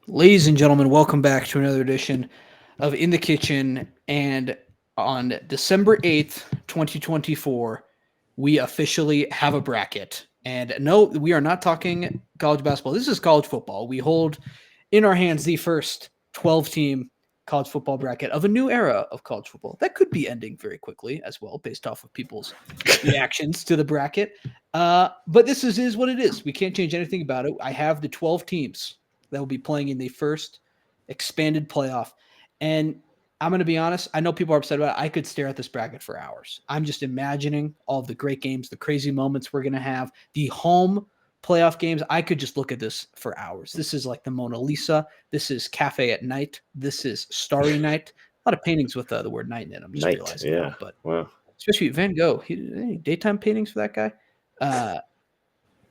Ladies and gentlemen, welcome back to another edition of In the Kitchen. And on December 8th, 2024, we officially have a bracket. And no, we are not talking college basketball. This is college football. We hold in our hands the first 12 team college football bracket of a new era of college football. That could be ending very quickly as well, based off of people's reactions to the bracket. But this is what it is. We can't change anything about it. I have the 12 teams that will be playing in the first expanded playoff. And I'm going to be honest, I know people are upset about it. I could stare at this bracket for hours. I'm just imagining all of the great games, the crazy moments we're going to have, the home playoff games. I could just look at this for hours. This is like the Mona Lisa. This is Cafe at Night. This is Starry Night. A lot of paintings with the word night in it. I'm just Night, realizing yeah. now, but Wow. especially Van Gogh. Any daytime paintings for that guy? Uh,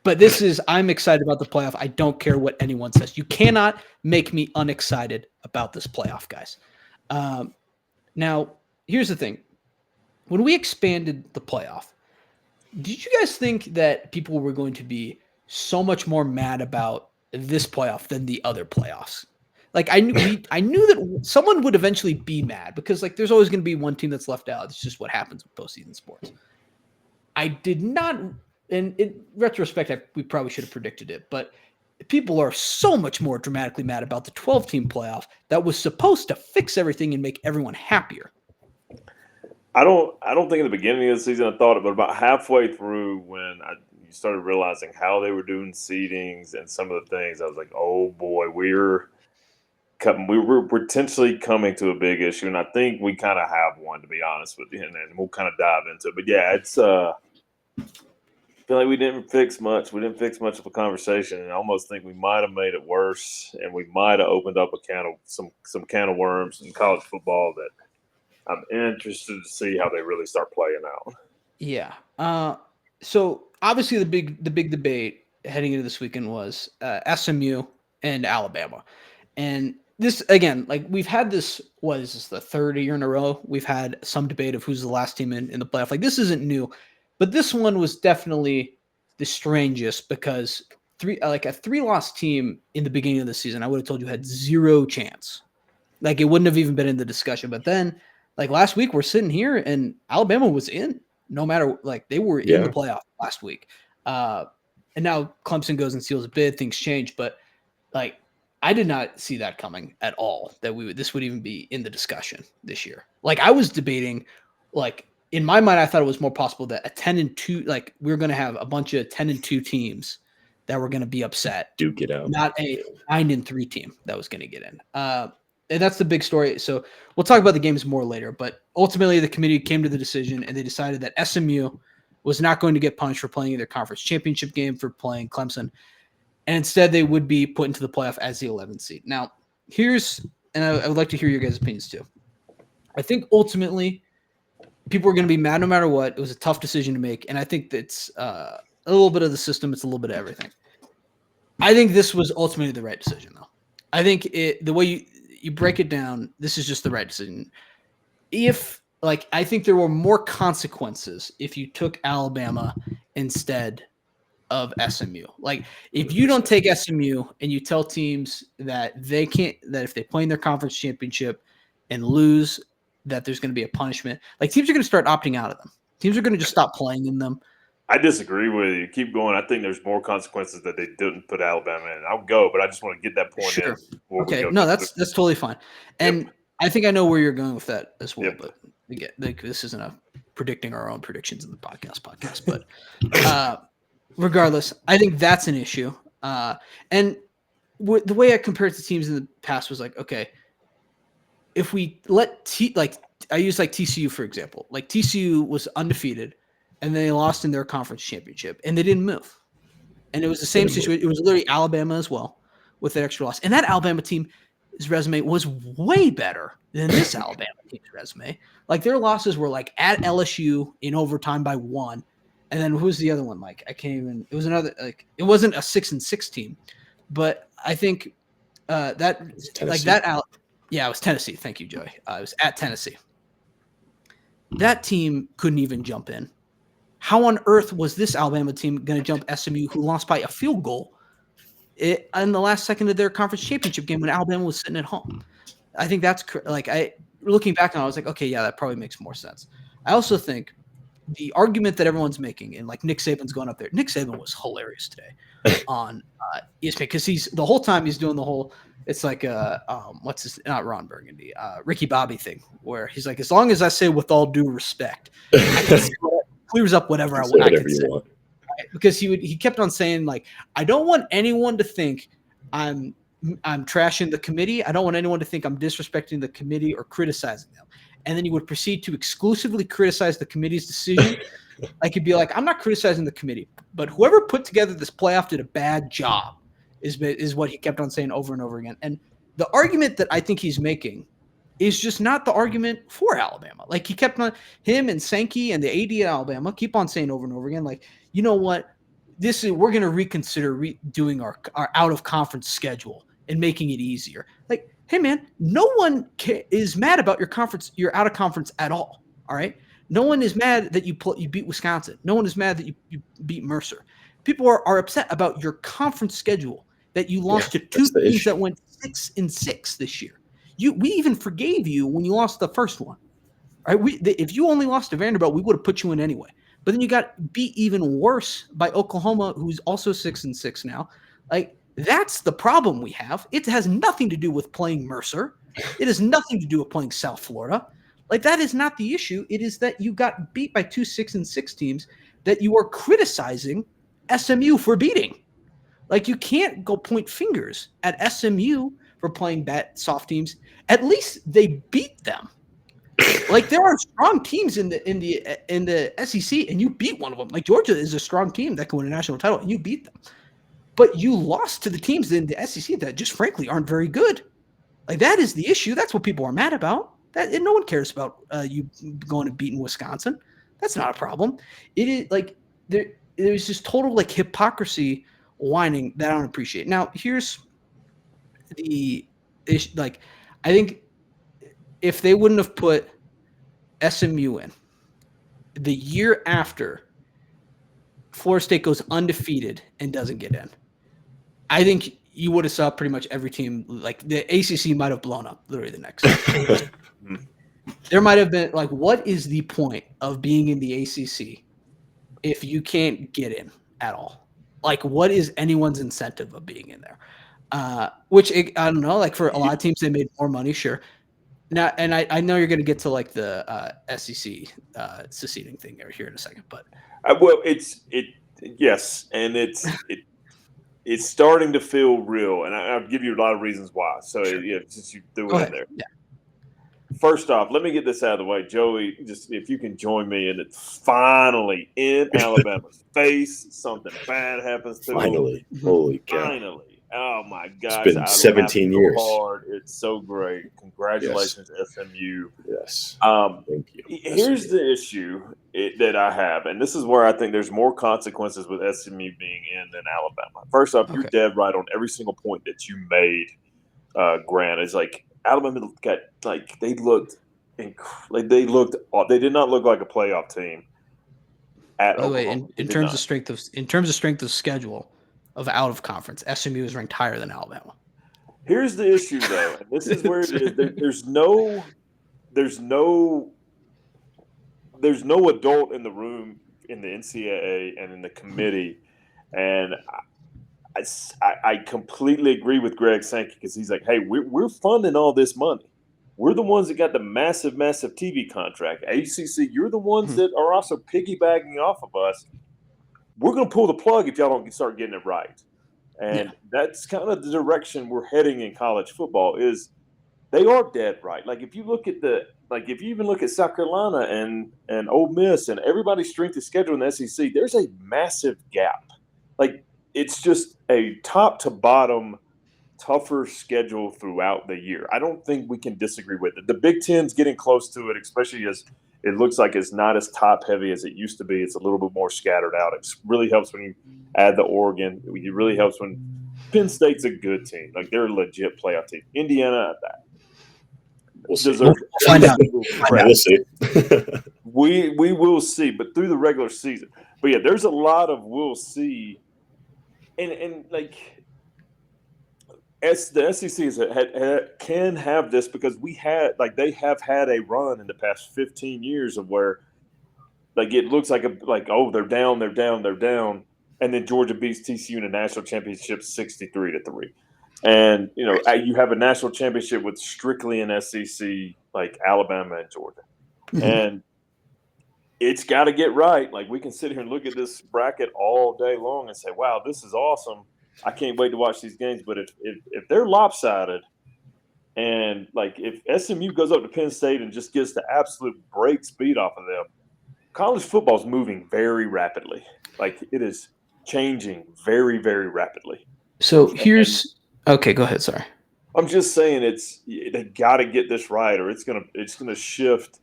but this is, I'm excited about the playoff. I don't care what anyone says. You cannot make me unexcited about this playoff, guys. Um, Now, here's the thing. When we expanded the playoff, did you guys think that people were going to be so much more mad about this playoff than the other playoffs? Like I knew that someone would eventually be mad because like there's always going to be one team that's left out. It's just what happens with postseason sports. I did not, and in retrospect, we probably should have predicted it, but people are so much more dramatically mad about the 12 team playoff that was supposed to fix everything and make everyone happier. I don't think in the beginning of the season I thought it, but about halfway through when you started realizing how they were doing seedings and some of the things, I was like, oh boy, we're potentially coming to a big issue, and I think we kind of have one, to be honest with you, and then we'll kind of dive into it. But yeah, it's I feel like we didn't fix much. We didn't fix much of a conversation, and I almost think we might have made it worse, and we might have opened up a can of some can of worms in college football that I'm interested to see how they really start playing out. Yeah. So obviously the big debate heading into this weekend was SMU and Alabama, and this again, like we've had this. What is this? The third year in a row we've had some debate of who's the last team in the playoff. Like this isn't new, but this one was definitely the strangest because like a three-loss team in the beginning of the season, I would have told you had zero chance. Like it wouldn't have even been in the discussion. But then, like last week, we're sitting here and Alabama was in. No matter like they were in the Yeah, playoff last week, uh, and now Clemson goes and seals a bid. Things change, but like I did not see that coming at all. That this would even be in the discussion this year. Like I was debating, like in my mind, I thought it was more possible that a 10-2, like we are going to have a bunch of 10-2 teams that were going to be upset, duke it out. not a 9-3 team that was going to get in. And that's the big story. So we'll talk about the games more later. But ultimately, the committee came to the decision and they decided that SMU was not going to get punished for playing in their conference championship game for playing Clemson, and instead they would be put into the playoff as the 11th seed. Now, and I would like to hear your guys' opinions too. I think ultimately people are going to be mad no matter what. It was a tough decision to make, and I think that's a little bit of the system. It's a little bit of everything. I think this was ultimately the right decision, though. I think the way you break it down, this is just the right decision. If like I think there were more consequences if you took Alabama instead of SMU. Like if you don't 100%. take SMU and you tell teams that they can't, that if they play in their conference championship and lose, that there's going to be a punishment. Like teams are going to start opting out of them. Teams are going to just stop playing in them. I disagree with you. Keep going. I think there's more consequences that they didn't put Alabama in. I'll go, but I just want to get that point Sure. in before we Okay. go No, to that's totally fine. yep, And I think I know where you're going with that as well. yep. But again, like this isn't a predicting our own predictions in the podcast. But uh, regardless, I think that's an issue. And the way I compared to teams in the past was like, okay, if we like I use like TCU for example, like TCU was undefeated, and they lost in their conference championship, and they didn't move, and it was the same Didn't move. situation. It was literally Alabama as well with that extra loss, and that Alabama team's resume was way better than this Alabama team's resume. Like their losses were like at LSU in overtime by one, and then who's the other one? Like I can't even. It was another like it wasn't a 6-6 team, but I think that It's like Tennessee. that out. Yeah, it was Tennessee. Thank you, Joey. It was at Tennessee. That team couldn't even jump in. How on earth was this Alabama team going to jump SMU, who lost by a field goal? in the last second of their conference championship game when Alabama was sitting at home. I think that's looking back on it, I was like, okay, yeah, that probably makes more sense. I also think the argument that everyone's making, and like Nick Saban's going up there. Nick Saban was hilarious today on ESPN because he's the whole time he's doing the whole. It's like not Ron Burgundy, Ricky Bobby thing where he's like, as long as I say with all due respect, I can say clears up whatever I can say. Want. Right? Because he kept on saying like, I don't want anyone to think I'm trashing the committee. I don't want anyone to think I'm disrespecting the committee or criticizing them. And then he would proceed to exclusively criticize the committee's decision. Like he'd be like, I'm not criticizing the committee, but whoever put together this playoff did a bad job is what he kept on saying over and over again. And the argument that I think he's making is just not the argument for Alabama. Like he kept on, him and Sankey and the AD at Alabama keep on saying over and over again, like, you know what, we're going to reconsider doing our out of conference schedule and making it easier. Like, hey man, no one is mad about your out of conference at all. All right. No one is mad that you beat Wisconsin. No one is mad that you beat Mercer. People are upset about your conference schedule that you lost to two teams that went 6-6 this year. We even forgave you when you lost the first one. Right? If you only lost to Vanderbilt, we would have put you in anyway. But then you got beat even worse by Oklahoma, who's also 6-6 now. Like, that's the problem we have. It has nothing to do with playing Mercer. It has nothing to do with playing South Florida. Like, that is not the issue. It is that you got beat by 2 6-6 teams that you are criticizing SMU for beating. Like, you can't go point fingers at SMU for playing bad soft teams. At least they beat them. Like, there are strong teams in the SEC, and you beat one of them. Like, Georgia is a strong team that can win a national title, and you beat them. But you lost to the teams in the SEC that just frankly aren't very good. Like, that is the issue. That's what people are mad about. And no one cares about you going and beating Wisconsin. That's not a problem. It is like there's just total like hypocrisy whining that I don't appreciate. Now, here's the issue. Like, I think if they wouldn't have put SMU in the year after Florida State goes undefeated and doesn't get in, I think you would have saw pretty much every team. Like, the ACC might have blown up literally the next day. There might have been like, what is the point of being in the ACC if you can't get in at all? Like, what is anyone's incentive of being in there? I don't know. Like, for a lot of teams, they made more money, sure. Now, and I know you're going to get to like the SEC seceding thing here in a second, but yes, and it's starting to feel real, and I'll give you a lot of reasons why. So yeah, since you threw it in there. Yeah. First off, let me get this out of the way, Joey. Just if you can join me, and it's finally in Alabama's face, something bad happens to finally. him. Holy cow! Finally, oh my gosh! It's been 17 years. Hard. It's so great. Congratulations, SMU. Yes. Thank you. Here's the issue that I have, and this is where I think there's more consequences with SMU being in than Alabama. First off, you're dead right on every single point that you made, Grant. It's like Alabama got like they did not look like a playoff team at all. By the way, in terms of strength of schedule of out of conference, SMU is ranked higher than Alabama. Here's the issue, though, and this is where it is. There's no adult in the room in the NCAA and in the committee, and I completely agree with Greg Sankey because he's like, hey, we're funding all this money. We're the ones that got the massive, massive TV contract. ACC, you're the ones that are also piggybacking off of us. We're going to pull the plug if y'all don't start getting it right. And that's kind of the direction we're heading in college football is they are dead right. Like, if you look at if you even look at South Carolina and Ole Miss and everybody's strength of schedule in the SEC, there's a massive gap. Like, it's just a top to bottom tougher schedule throughout the year. I don't think we can disagree with it. The Big Ten's getting close to it, especially as it looks like it's not as top heavy as it used to be. It's a little bit more scattered out. It really helps when you add the Oregon. It really helps when Penn State's a good team. Like, they're a legit playoff team. Indiana, we'll see. We'll find out. We'll see. we will see, but through the regular season. But yeah, there's a lot of we'll see. And like the SEC can have this because they have had a run in the past 15 years of where like it looks like they're down, and then Georgia beats TCU in a national championship 63-3. And you have a national championship with strictly an SEC like Alabama and Georgia. Mhm. And it's got to get right. Like we can sit here and look at this bracket all day long and say, "Wow, this is awesome! I can't wait to watch these games." But if they're lopsided, and like if SMU goes up to Penn State and just gets the absolute break speed off of them, college football is moving very rapidly. Like it is changing very, very rapidly. So here's okay. Go ahead. Sorry. I'm just saying they got to get this right, or it's gonna shift.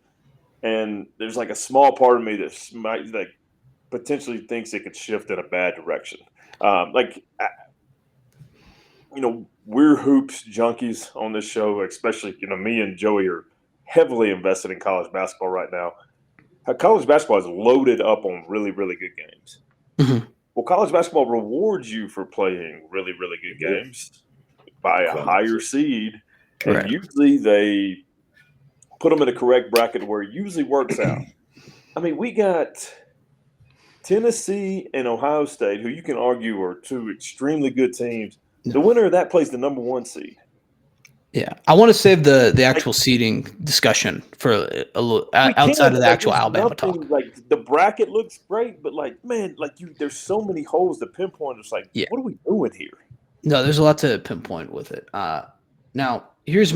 And there's like a small part of me that potentially thinks it could shift in a bad direction. We're hoops junkies on this show, especially me and Joey are heavily invested in college basketball right now. College basketball is loaded up on really, really good games. Mhm. Well, college basketball rewards you for playing really, really good games by a higher seed, and Right. usually they put them in a correct bracket where it usually works out. I mean, we got Tennessee and Ohio State, who you can argue are two extremely good teams. The winner of that plays the number 1 seed. Yeah, I want to save the actual seeding discussion for a little outside of the actual Alabama talk. Like the bracket looks great, but there's so many holes to pinpoint. It's like, what are we doing here? No, there's a lot to pinpoint with it. Now here's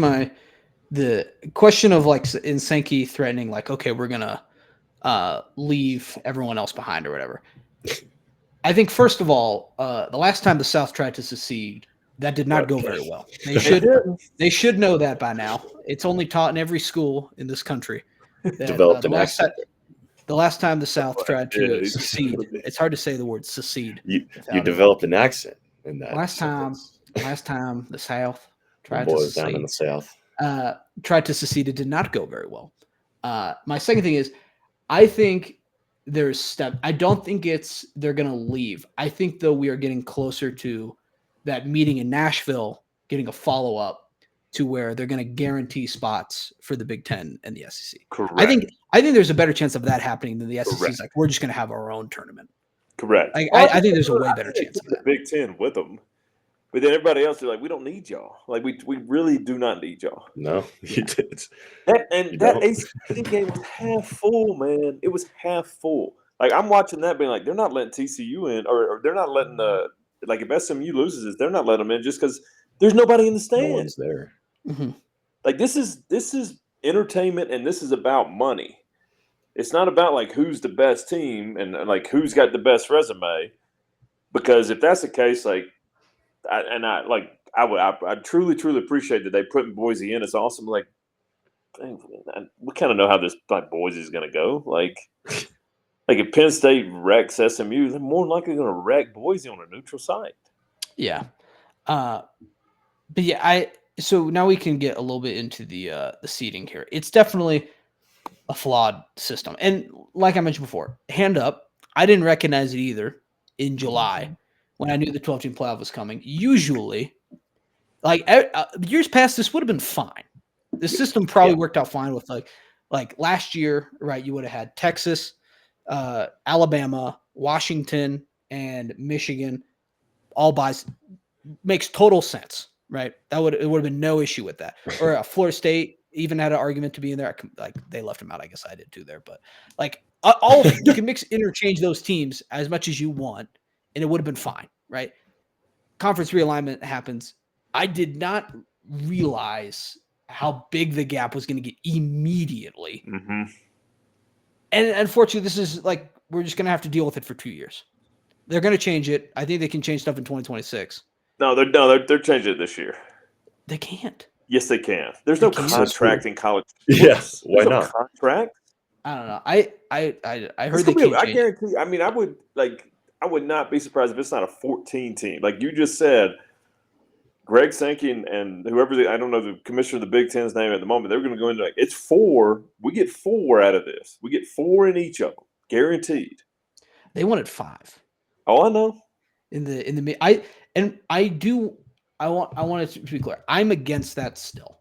the question of like in Sankey threatening, like, okay, we're gonna leave everyone else behind or whatever. I think first of all, the last time the South tried to secede, that did not go very well. They should know that by now. It's only taught in every school in this country. Developed an accent. The last time the South tried to secede, it's hard to say the word secede. You developed an accent in that. Last time the South tried boys to secede, down in the South tried to secede, it did not go very well. My second thing is, I think I don't think they're going to leave. I think though we are getting closer to that meeting in Nashville, getting a follow up to where they're going to guarantee spots for the Big Ten and the SEC. Correct. I think there's a better chance of that happening than the SEC is like, we're just going to have our own tournament. Correct. I think there's a way better chance of that. The Big Ten with them. But then everybody else is like, we don't need y'all. Like we really do not need y'all. No, you did. That ACC game was half full, man. It was half full. Like I'm watching that, being like, they're not letting TCU in, or they're not letting if SMU loses it, they're not letting them in just because there's nobody in the stands. No one's there. Mm-hmm. Like this is entertainment, and this is about money. It's not about like who's the best team and like who's got the best resume. Because if that's the case, like. I truly, truly appreciate that they put Boise in. It's awesome. Like, we kind of know how this Boise is going to go. Like if Penn State wrecks SMU, they're more likely going to wreck Boise on a neutral site. Yeah, but yeah, so now we can get a little bit into the seeding here. It's definitely a flawed system, and like I mentioned before, hand up, I didn't recognize it either in July. When I knew the 12-team playoff was coming. Usually, like years past, this would have been fine. The system probably worked out fine with like last year, right? You would have had Texas, Alabama, Washington, and Michigan all buys. Makes total sense, right? It would have been no issue with that. Or Florida State even had an argument to be in there. Like they left them out. I guess I did too there, but like all you can interchange those teams as much as you want. And it would have been fine, right? Conference realignment happens. I did not realize how big the gap was going to get immediately. Mm-hmm. And unfortunately, this is like, we're just going to have to deal with it for 2 years. They're going to change it. I think they can change stuff in 2026. No, they're changing it this year. They can't. Yes, they can. There's no contract in college. Yes, why not? Contract? I don't know. I heard they can't. I guarantee. I mean, I would not be surprised if it's not a 14 team. Like you just said, Greg Sankey and whoever I don't know the commissioner of the Big Ten's name at the moment, they're going to go into it's 4. We get 4 out of this. We get 4 in each of them, guaranteed. They wanted 5. Oh, I know. I I want it to be clear. I'm against that still,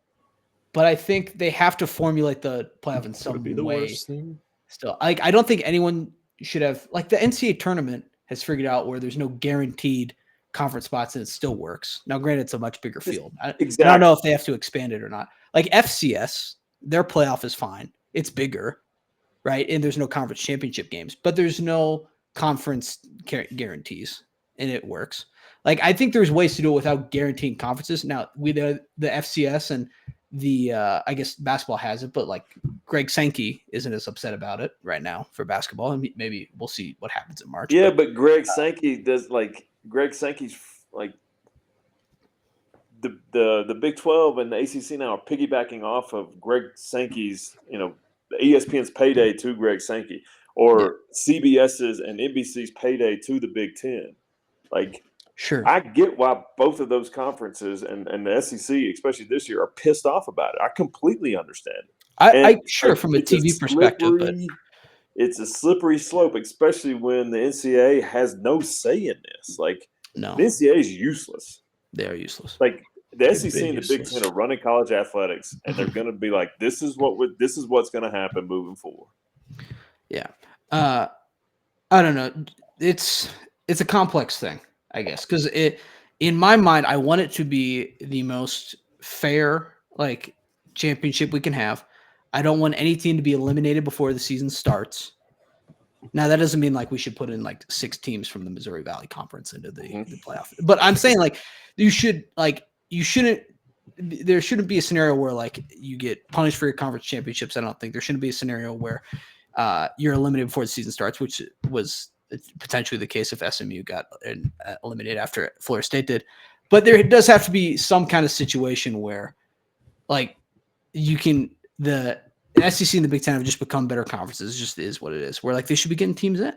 but I think they have to formulate the playoff in some Would it be the way. worst thing? Still, like I don't think anyone should have like the NCAA tournament has figured out where there's no guaranteed conference spots and it still works. Now, granted, it's a much bigger field. I don't know if they have to expand it or not. Like FCS, their playoff is fine. It's bigger, right? And there's no conference championship games, but there's no conference guarantees, and it works. Like I think there's ways to do it without guaranteeing conferences. Now, the FCS and the I guess basketball has it, but like Greg Sankey isn't as upset about it right now for basketball, and maybe we'll see what happens in March. Yeah, but Greg Sankey does like Greg Sankey's like the Big 12 and the ACC now are piggybacking off of Greg Sankey's, ESPN's payday to Greg Sankey, or CBS's and NBC's payday to the Big 10. Like, sure, I get why both of those conferences and the SEC, especially this year, are pissed off about it. I completely understand it. I sure from a TV perspective, but it's a slippery slope, especially when the NCAA has no say in this. Like, no, the NCAA is useless. They are useless. Like the They've SEC been and the Big useless. Ten are running college athletics, and they're going to be like, this is what's going to happen moving forward. Yeah, I don't know. It's a complex thing, I guess, because in my mind, I want it to be the most fair like championship we can have. I don't want any team to be eliminated before the season starts. Now that doesn't mean like we should put in like 6 teams from the Missouri Valley Conference into the playoff. But I'm saying like there shouldn't be a scenario where like you get punished for your conference championships. I don't think there shouldn't be a scenario where you're eliminated before the season starts, which was potentially the case if SMU got eliminated after Florida State did. But there does have to be some kind of situation where like you can the SEC and the Big Ten have just become better conferences. It just is what it is. Where like they should be getting teams in,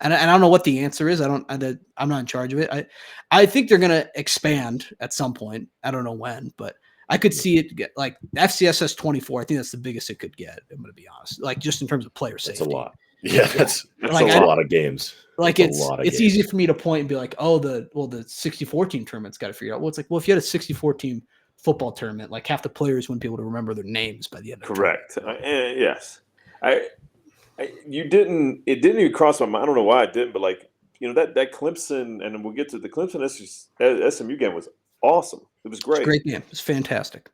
and I don't know what the answer is. I'm not in charge of it. I think they're gonna expand at some point. I don't know when, but I could see it get like FCS has 24. I think that's the biggest it could get. I'm gonna be honest, like just in terms of player safety. That's a lot. Yeah, that's Like, a lot of games. Like That's a lot of it's games. easy for me to point and be like, oh, the 64 team tournament's got to figure out. Well, it's like, well, if you had a 64 team football tournament, like half the players wouldn't be able to remember their names by the end of the Correct. Yes. It didn't even cross my mind. I don't know why it didn't, but like, that Clemson, and we'll get to the Clemson SMU game was awesome. It was great. It's a great game. It's fantastic.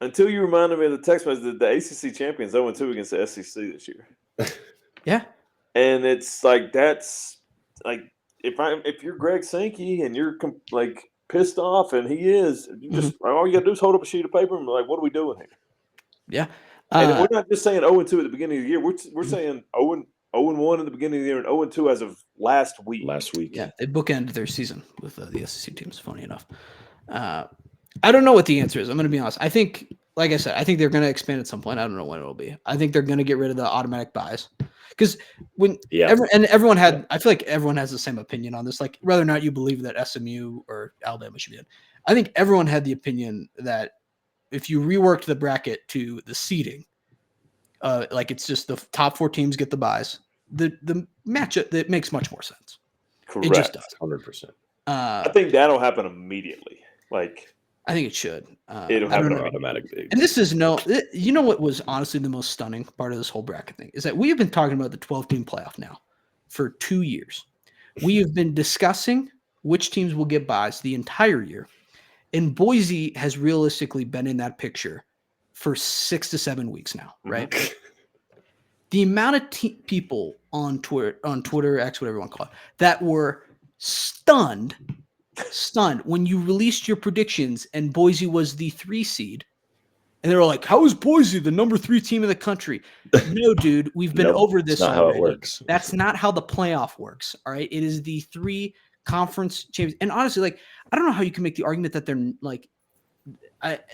Until you reminded me of the text message that the ACC champions 0-2 against the SEC this year. Yeah. And it's like, that's like, if you're Greg Sankey and you're like pissed off, and he is, you just all you gotta do is hold up a sheet of paper and be like, what are we doing here? Yeah. And we're not just saying 0-2 at the beginning of the year. We're saying 0-1 in the beginning of the year and 0-2 as of last week. Yeah, they bookended their season with the SEC teams. Funny enough, I don't know what the answer is. I'm going to be honest. I think, like I said, I think they're going to expand at some point. I don't know when it'll be. I think they're going to get rid of the automatic buys because everyone had. I feel like everyone has the same opinion on this. Like whether or not you believe that SMU or Alabama should be in, I think everyone had the opinion that if you reworked the bracket to the seeding, like it's just the top 4 teams get the buys. The matchup that makes much more sense. Correct. It just does. 100%. I think that'll happen immediately. Like I think it should. it'll happen automatically. And this is what was honestly the most stunning part of this whole bracket thing is that we have been talking about the 12-team playoff now for 2 years. We have been discussing which teams will get buys the entire year. And Boise has realistically been in that picture for 6 to 7 weeks now, right? The amount of people on Twitter, X, whatever you want to call it, that were stunned when you released your predictions and Boise was the 3 seed. And they were like, how is Boise the number 3 team in the country? No, dude, we've been over this already. That's not how it works. That's not how the playoff works. All right. It is the 3 conference champions. And honestly, like, I don't know how you can make the argument that they're like,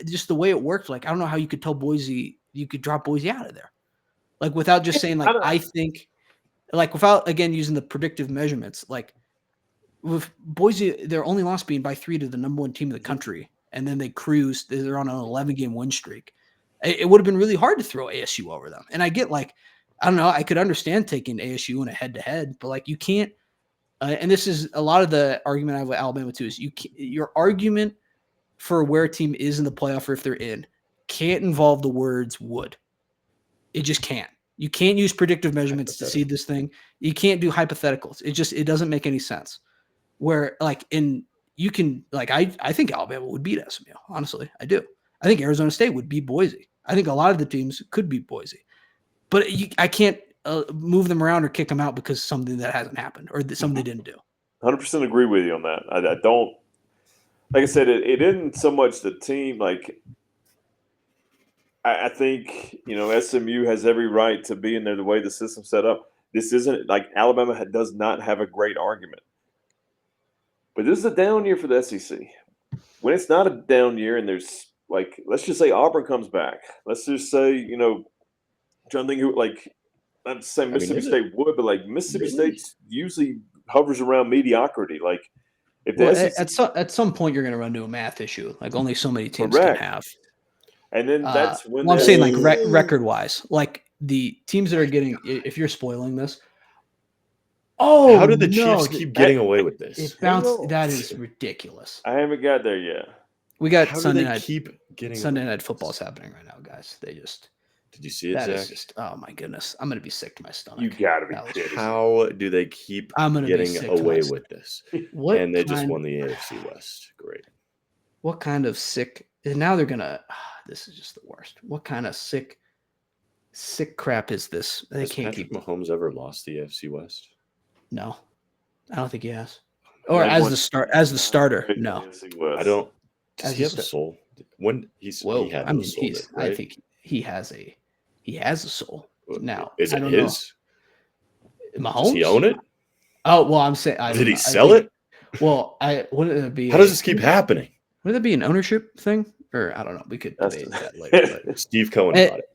just the way it worked. Like, I don't know how you could tell Boise, you could drop Boise out of there. Like, without just saying, like, I think, like, without, again, using the predictive measurements, like, with Boise, their only loss being by 3 to the number 1 team in the country, and then they cruised. They're on an 11-game win streak. It would have been really hard to throw ASU over them. And I get, like, I don't know, I could understand taking ASU in a head-to-head, but, like, you can't and this is a lot of the argument I have with Alabama too, is your argument for where a team is in the playoff or if they're in can't involve the words would. It just can't. You can't use predictive measurements to see this thing. You can't do hypotheticals. It doesn't make any sense. Where I think Alabama would beat SMU. Honestly, I do. I think Arizona State would beat Boise. I think a lot of the teams could beat Boise, but I can't move them around or kick them out because something that hasn't happened or something they didn't do. 100% agree with you on that. I don't, like I said, it isn't so much the team. Like, I think, SMU has every right to be in there the way the system's set up. This isn't like Alabama does not have a great argument. But this is a down year for the SEC. When it's not a down year and there's, like, let's just say Auburn comes back. Let's just say, trying to think who, like, not to say Mississippi State would, but, like, Mississippi State usually hovers around mediocrity. Like, if the SEC, at some point you're going to run into a math issue. Like, only so many teams can have. And then that's when I'm saying, like, record-wise. Like, the teams that are getting – if you're spoiling this – oh, how did the Chiefs keep getting away with this? It bounced. That is ridiculous. I haven't got there yet. We got how Sunday do they night. Keep getting Sunday night football's happening right now, guys. They just. Did you see it, that Zach? is just. Oh my goodness! I'm gonna be sick to my stomach. You gotta be That kidding. How do they keep getting away with this? And they just won the AFC West. Great. What kind of sick? And now they're gonna. This is just the worst. What kind of sick crap is this? They Has can't Patrick keep. Mahomes ever lost the AFC West? No, I don't think he has. Or as the starter, no. I don't. As Does he have the the soul? When he's Whoa, he had I no mean, soul, right? I think he has a soul. Now, Is I it don't his? know. Mahomes? Does he own it? Oh well, I'm saying. Did he sell it? Well, wouldn't it be? How does this keep happening? Would it be an ownership thing, or I don't know? We could debate that later. But Steve Cohen bought it.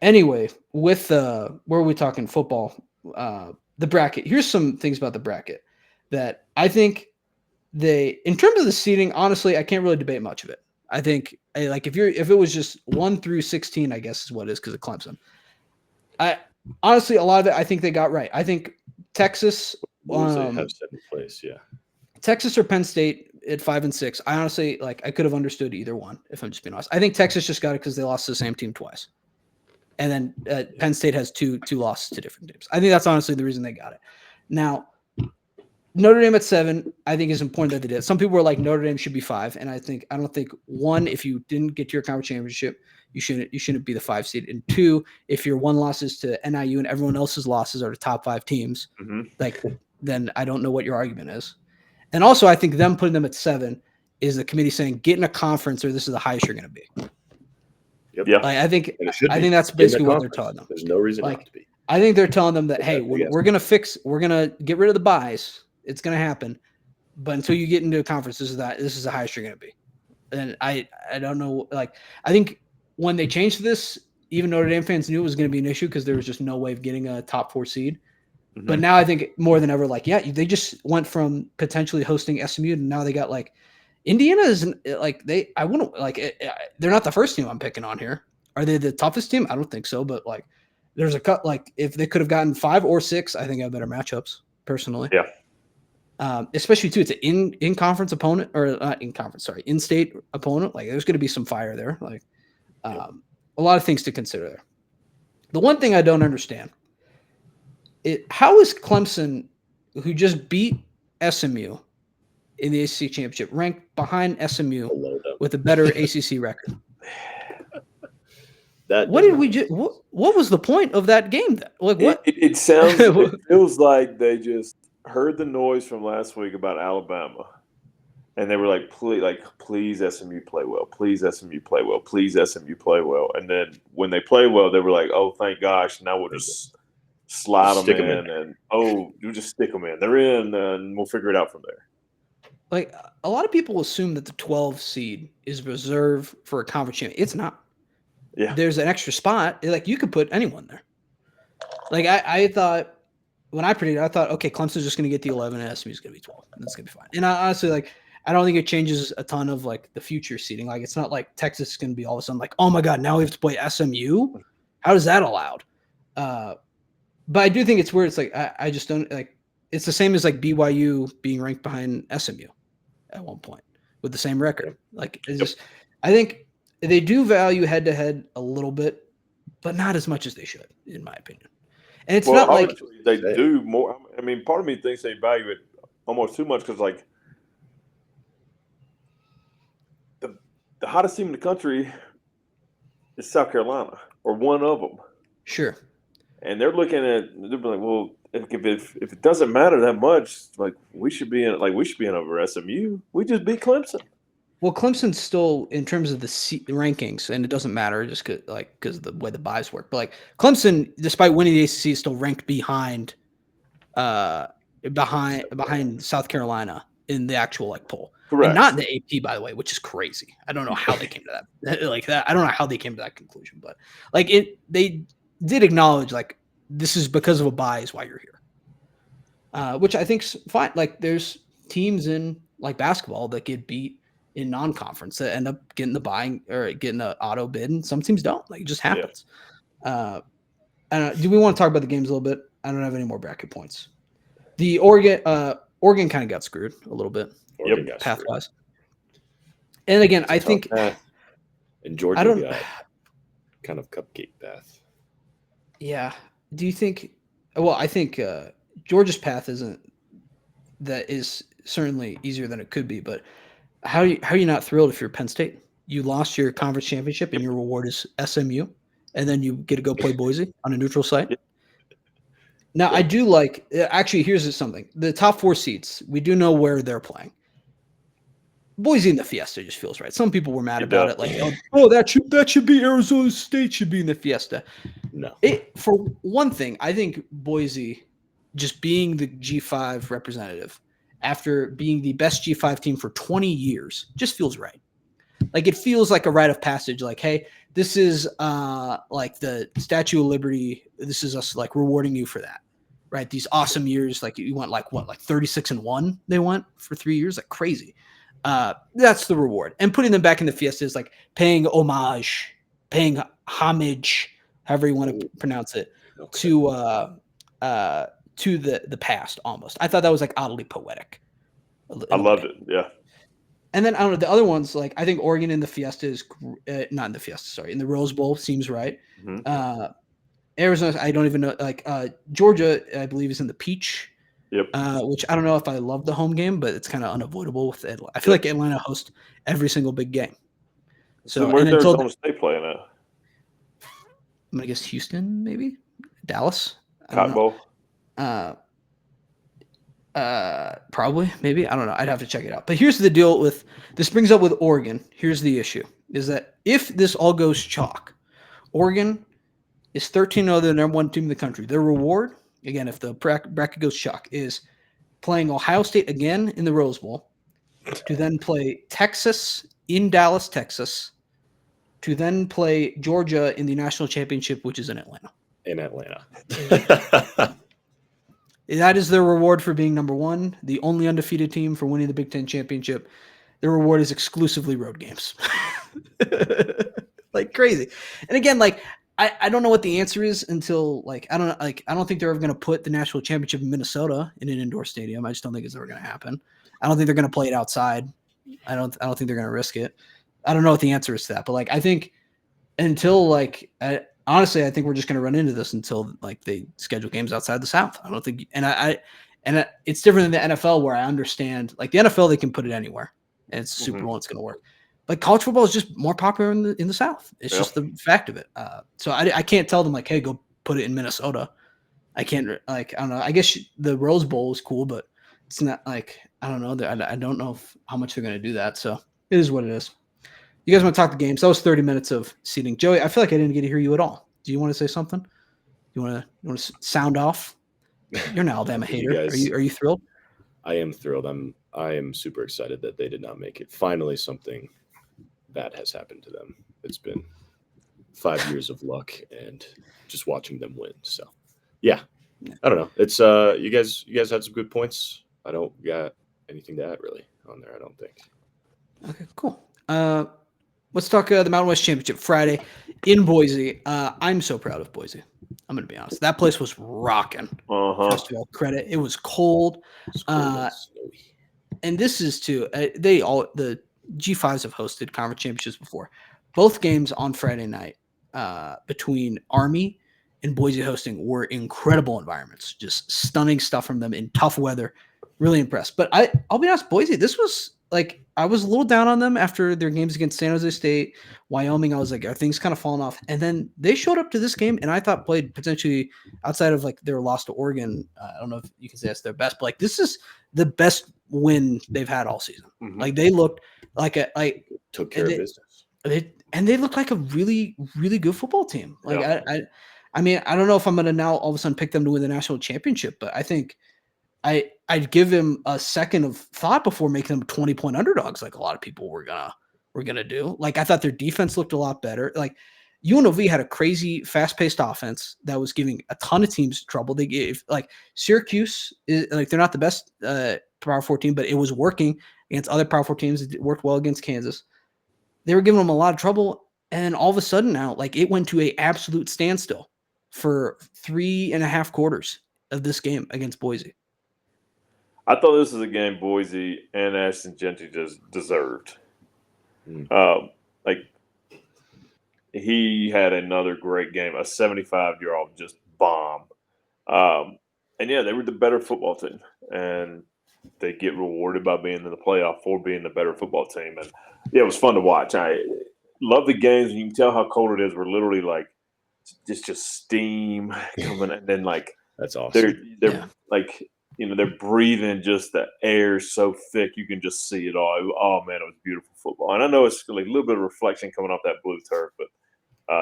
anyway, with where are we talking football? The bracket. Here's some things about the bracket that I think in terms of the seeding, honestly, I can't really debate much of it. I think like if it was just 1 through 16, I guess is what it is because of Clemson. I honestly, a lot of it, I think they got right. I think Texas, They have 7th place, yeah. Texas or Penn State at 5 and 6. I honestly I could have understood either one if I'm just being honest. I think Texas just got it because they lost to the same team twice, and then Penn State has two losses to different teams. I think that's honestly the reason they got it. Now, Notre Dame at 7, I think is important that they did. Some people were like Notre Dame should be 5, and I don't think 1, if you didn't get to your conference championship, you shouldn't be the 5 seed, and 2, if your 1 losses to NIU and everyone else's losses are the top 5 teams, then I don't know what your argument is. And also, I think them putting them at 7 is the committee saying get in a conference or this is the highest you're going to be. Yep. Yeah, I think that's basically what they're telling them. There's no reason not to be. I think they're telling them that, hey, we're going to get rid of the buys. It's going to happen. But until you get into a conference, this is the highest you're going to be. And I don't know. Like, I think when they changed this, even Notre Dame fans knew it was going to be an issue because there was just no way of getting a top 4 seed. Mm-hmm. But now I think more than ever, they just went from potentially hosting SMU to now they got Indiana isn't they're not the first team I'm picking on here. Are they the toughest team? I don't think so. But there's a cut. If they could have gotten 5 or 6, I think I have better matchups personally. Yeah. Especially too, it's an in-conference opponent or not in-conference, sorry, in-state opponent. There's going to be some fire there. A lot of things to consider there. The one thing I don't understand. How is Clemson, who just beat SMU in the ACC championship, ranked behind SMU with a better ACC record? What was the point of that game then? What? It feels like they just heard the noise from last week about Alabama, and they were like, please SMU play well, please SMU play well, please SMU play well, and then when they play well, they were like, oh, thank gosh, now we'll just slide them in, and you just stick them in. They're in, and we'll figure it out from there. A lot of people assume that the 12 seed is reserved for a conference champion. It's not. Yeah. There's an extra spot. You could put anyone there. I thought when I predicted, I thought, okay, Clemson's just going to get the 11 and SMU's going to be 12. And that's going to be fine. And I honestly, I don't think it changes a ton of the future seeding. It's not like Texas is going to be all of a sudden oh my God, now we have to play SMU. How is that allowed? But I do think it's weird. It's I just don't it's the same as like BYU being ranked behind SMU at one point with the same record. Like, it's just, I think they do value head to head a little bit, but not as much as they should, in my opinion. And it's not like they do more. I mean, part of me thinks they value it almost too much because, like, the hottest team in the country is South Carolina, or one of them. Sure. And they're looking at, they're like, well, if it doesn't matter that much, like we should be in over SMU. We just beat Clemson. Well, Clemson's still, in terms of the rankings, and it doesn't matter just because of the way the buys work. But like Clemson, despite winning the ACC, is still ranked behind South Carolina in the actual like poll. Correct. And not in the AP, by the way, which is crazy. I don't know how they came to that. Like that, I don't know how they came to that conclusion, but like they did acknowledge like this is because of a buy is why you're here, which I think's fine. Like there's teams in like basketball that get beat in non-conference that end up getting the buying or getting the auto bid, and some teams don't. Like it just happens. Yeah. Do we want to talk about the games a little bit? I don't have any more bracket points. The Oregon kind of got screwed a little bit. Path wise. And again, I think and Georgia got kind of cupcake path. Yeah. Do you think? Well, I think Georgia's path is certainly easier than it could be. But how are you not thrilled if you're Penn State? You lost your conference championship, and your reward is SMU, and then you get to go play Boise on a neutral site. Now, I do like. Actually, here's something: the top 4 seeds, we do know where they're playing. Boise in the Fiesta just feels right. Some people were mad about it, like, oh, that should be Arizona State should be in the Fiesta. No. For one thing, I think Boise, just being the G5 representative after being the best G5 team for 20 years, just feels right. Like it feels like a rite of passage. Like, hey, this is like the Statue of Liberty. This is us like rewarding you for that, right? These awesome years, like you went like 36-1. They went for 3 years, like crazy. That's the reward. And putting them back in the Fiesta is like paying homage, however you want to pronounce it, to the past almost. I thought that was like oddly poetic. I loved it. Yeah. And then I don't know, the other ones, like I think Oregon in the Fiesta is not in the Fiesta, sorry, in the Rose Bowl seems right. Mm-hmm. Arizona, I don't even know. Like Georgia, I believe is in the Peach. Yep. Which I don't know if I love the home game, but it's kind of unavoidable with Atlanta. I feel like Atlanta hosts every single big game. So where's Arizona State playing at? I'm gonna guess Houston, maybe Dallas. Cotton Bowl. Probably, maybe. I don't know. I'd have to check it out. But here's the deal with this brings up with Oregon. Here's the issue: is that if this all goes chalk, Oregon is 13-0, the number 1 team in the country. Their reward, again, if the bracket goes chalk, is playing Ohio State again in the Rose Bowl, to then play Texas in Dallas, Texas, to then play Georgia in the national championship, which is in Atlanta. That is their reward for being number 1, the only undefeated team for winning the Big Ten championship. Their reward is exclusively road games. Like crazy. And again, like I don't know what the answer is until I don't think they're ever going to put the national championship in Minnesota in an indoor stadium. I just don't think it's ever going to happen. I don't think they're going to play it outside. I don't think they're going to risk it. I don't know what the answer is to that, but like I think until honestly, I think we're just going to run into this until like they schedule games outside the South. I don't think, and it's different than the NFL where I understand like the NFL, they can put it anywhere and it's Super Bowl, it's going to work. But college football is just more popular in the South. It's just the fact of it. So I can't tell them like, hey, go put it in Minnesota. I can't I don't know. I guess the Rose Bowl is cool, but it's not like, I don't know. I don't know how much they're going to do that. So it is what it is. You guys want to talk the games? That was 30 minutes of seating. Joey, I feel like I didn't get to hear you at all. Do you want to say something? You want to sound off? You're an Alabama hater. Are you thrilled? I am thrilled. I am super excited that they did not make it. Finally, something bad has happened to them. It's been 5 years of luck and just watching them win. So, yeah, I don't know. It's you guys had some good points. I don't got anything to add really on there. I don't think. Okay, cool. Let's talk the Mountain West Championship Friday in Boise. I'm so proud of Boise. I'm going to be honest. That place was rocking. First of all, credit. It was cold. It's cold and snowy. And this is too. The G5s have hosted conference championships before. Both games on Friday night between Army and Boise hosting were incredible environments. Just stunning stuff from them in tough weather. Really impressed. But I'll be honest, Boise, this was like I was a little down on them after their games against San Jose State, Wyoming. I was like, are things kind of falling off? And then they showed up to this game, and I thought played potentially outside of like their loss to Oregon. I don't know if you can say that's their best, but like this is the best win they've had all season. Mhm. Like they looked like Took care of business. they look like a really, really good football team. Like I mean, I don't know if I'm gonna now all of a sudden pick them to win the national championship, but I think I'd give him a second of thought before making them 20-point underdogs, like a lot of people were gonna do. Like I thought their defense looked a lot better. Like UNLV had a crazy fast-paced offense that was giving a ton of teams trouble. They gave like Syracuse is like they're not the best Power 4 team, but it was working against other Power 4 teams. It worked well against Kansas. They were giving them a lot of trouble, and all of a sudden now, like it went to a absolute standstill for 3.5 quarters of this game against Boise. I thought this was a game Boise and Ashton Gentry just deserved. Like he had another great game, a 75-year-old just bomb. And yeah, they were the better football team, and they get rewarded by being in the playoff for being the better football team. And yeah, it was fun to watch. I love the games. You can tell how cold it is. We're literally like just steam coming, and then like that's awesome. They're like. They're breathing just the air so thick you can just see it all. Oh man, it was beautiful football. And I know it's like a little bit of reflection coming off that blue turf, but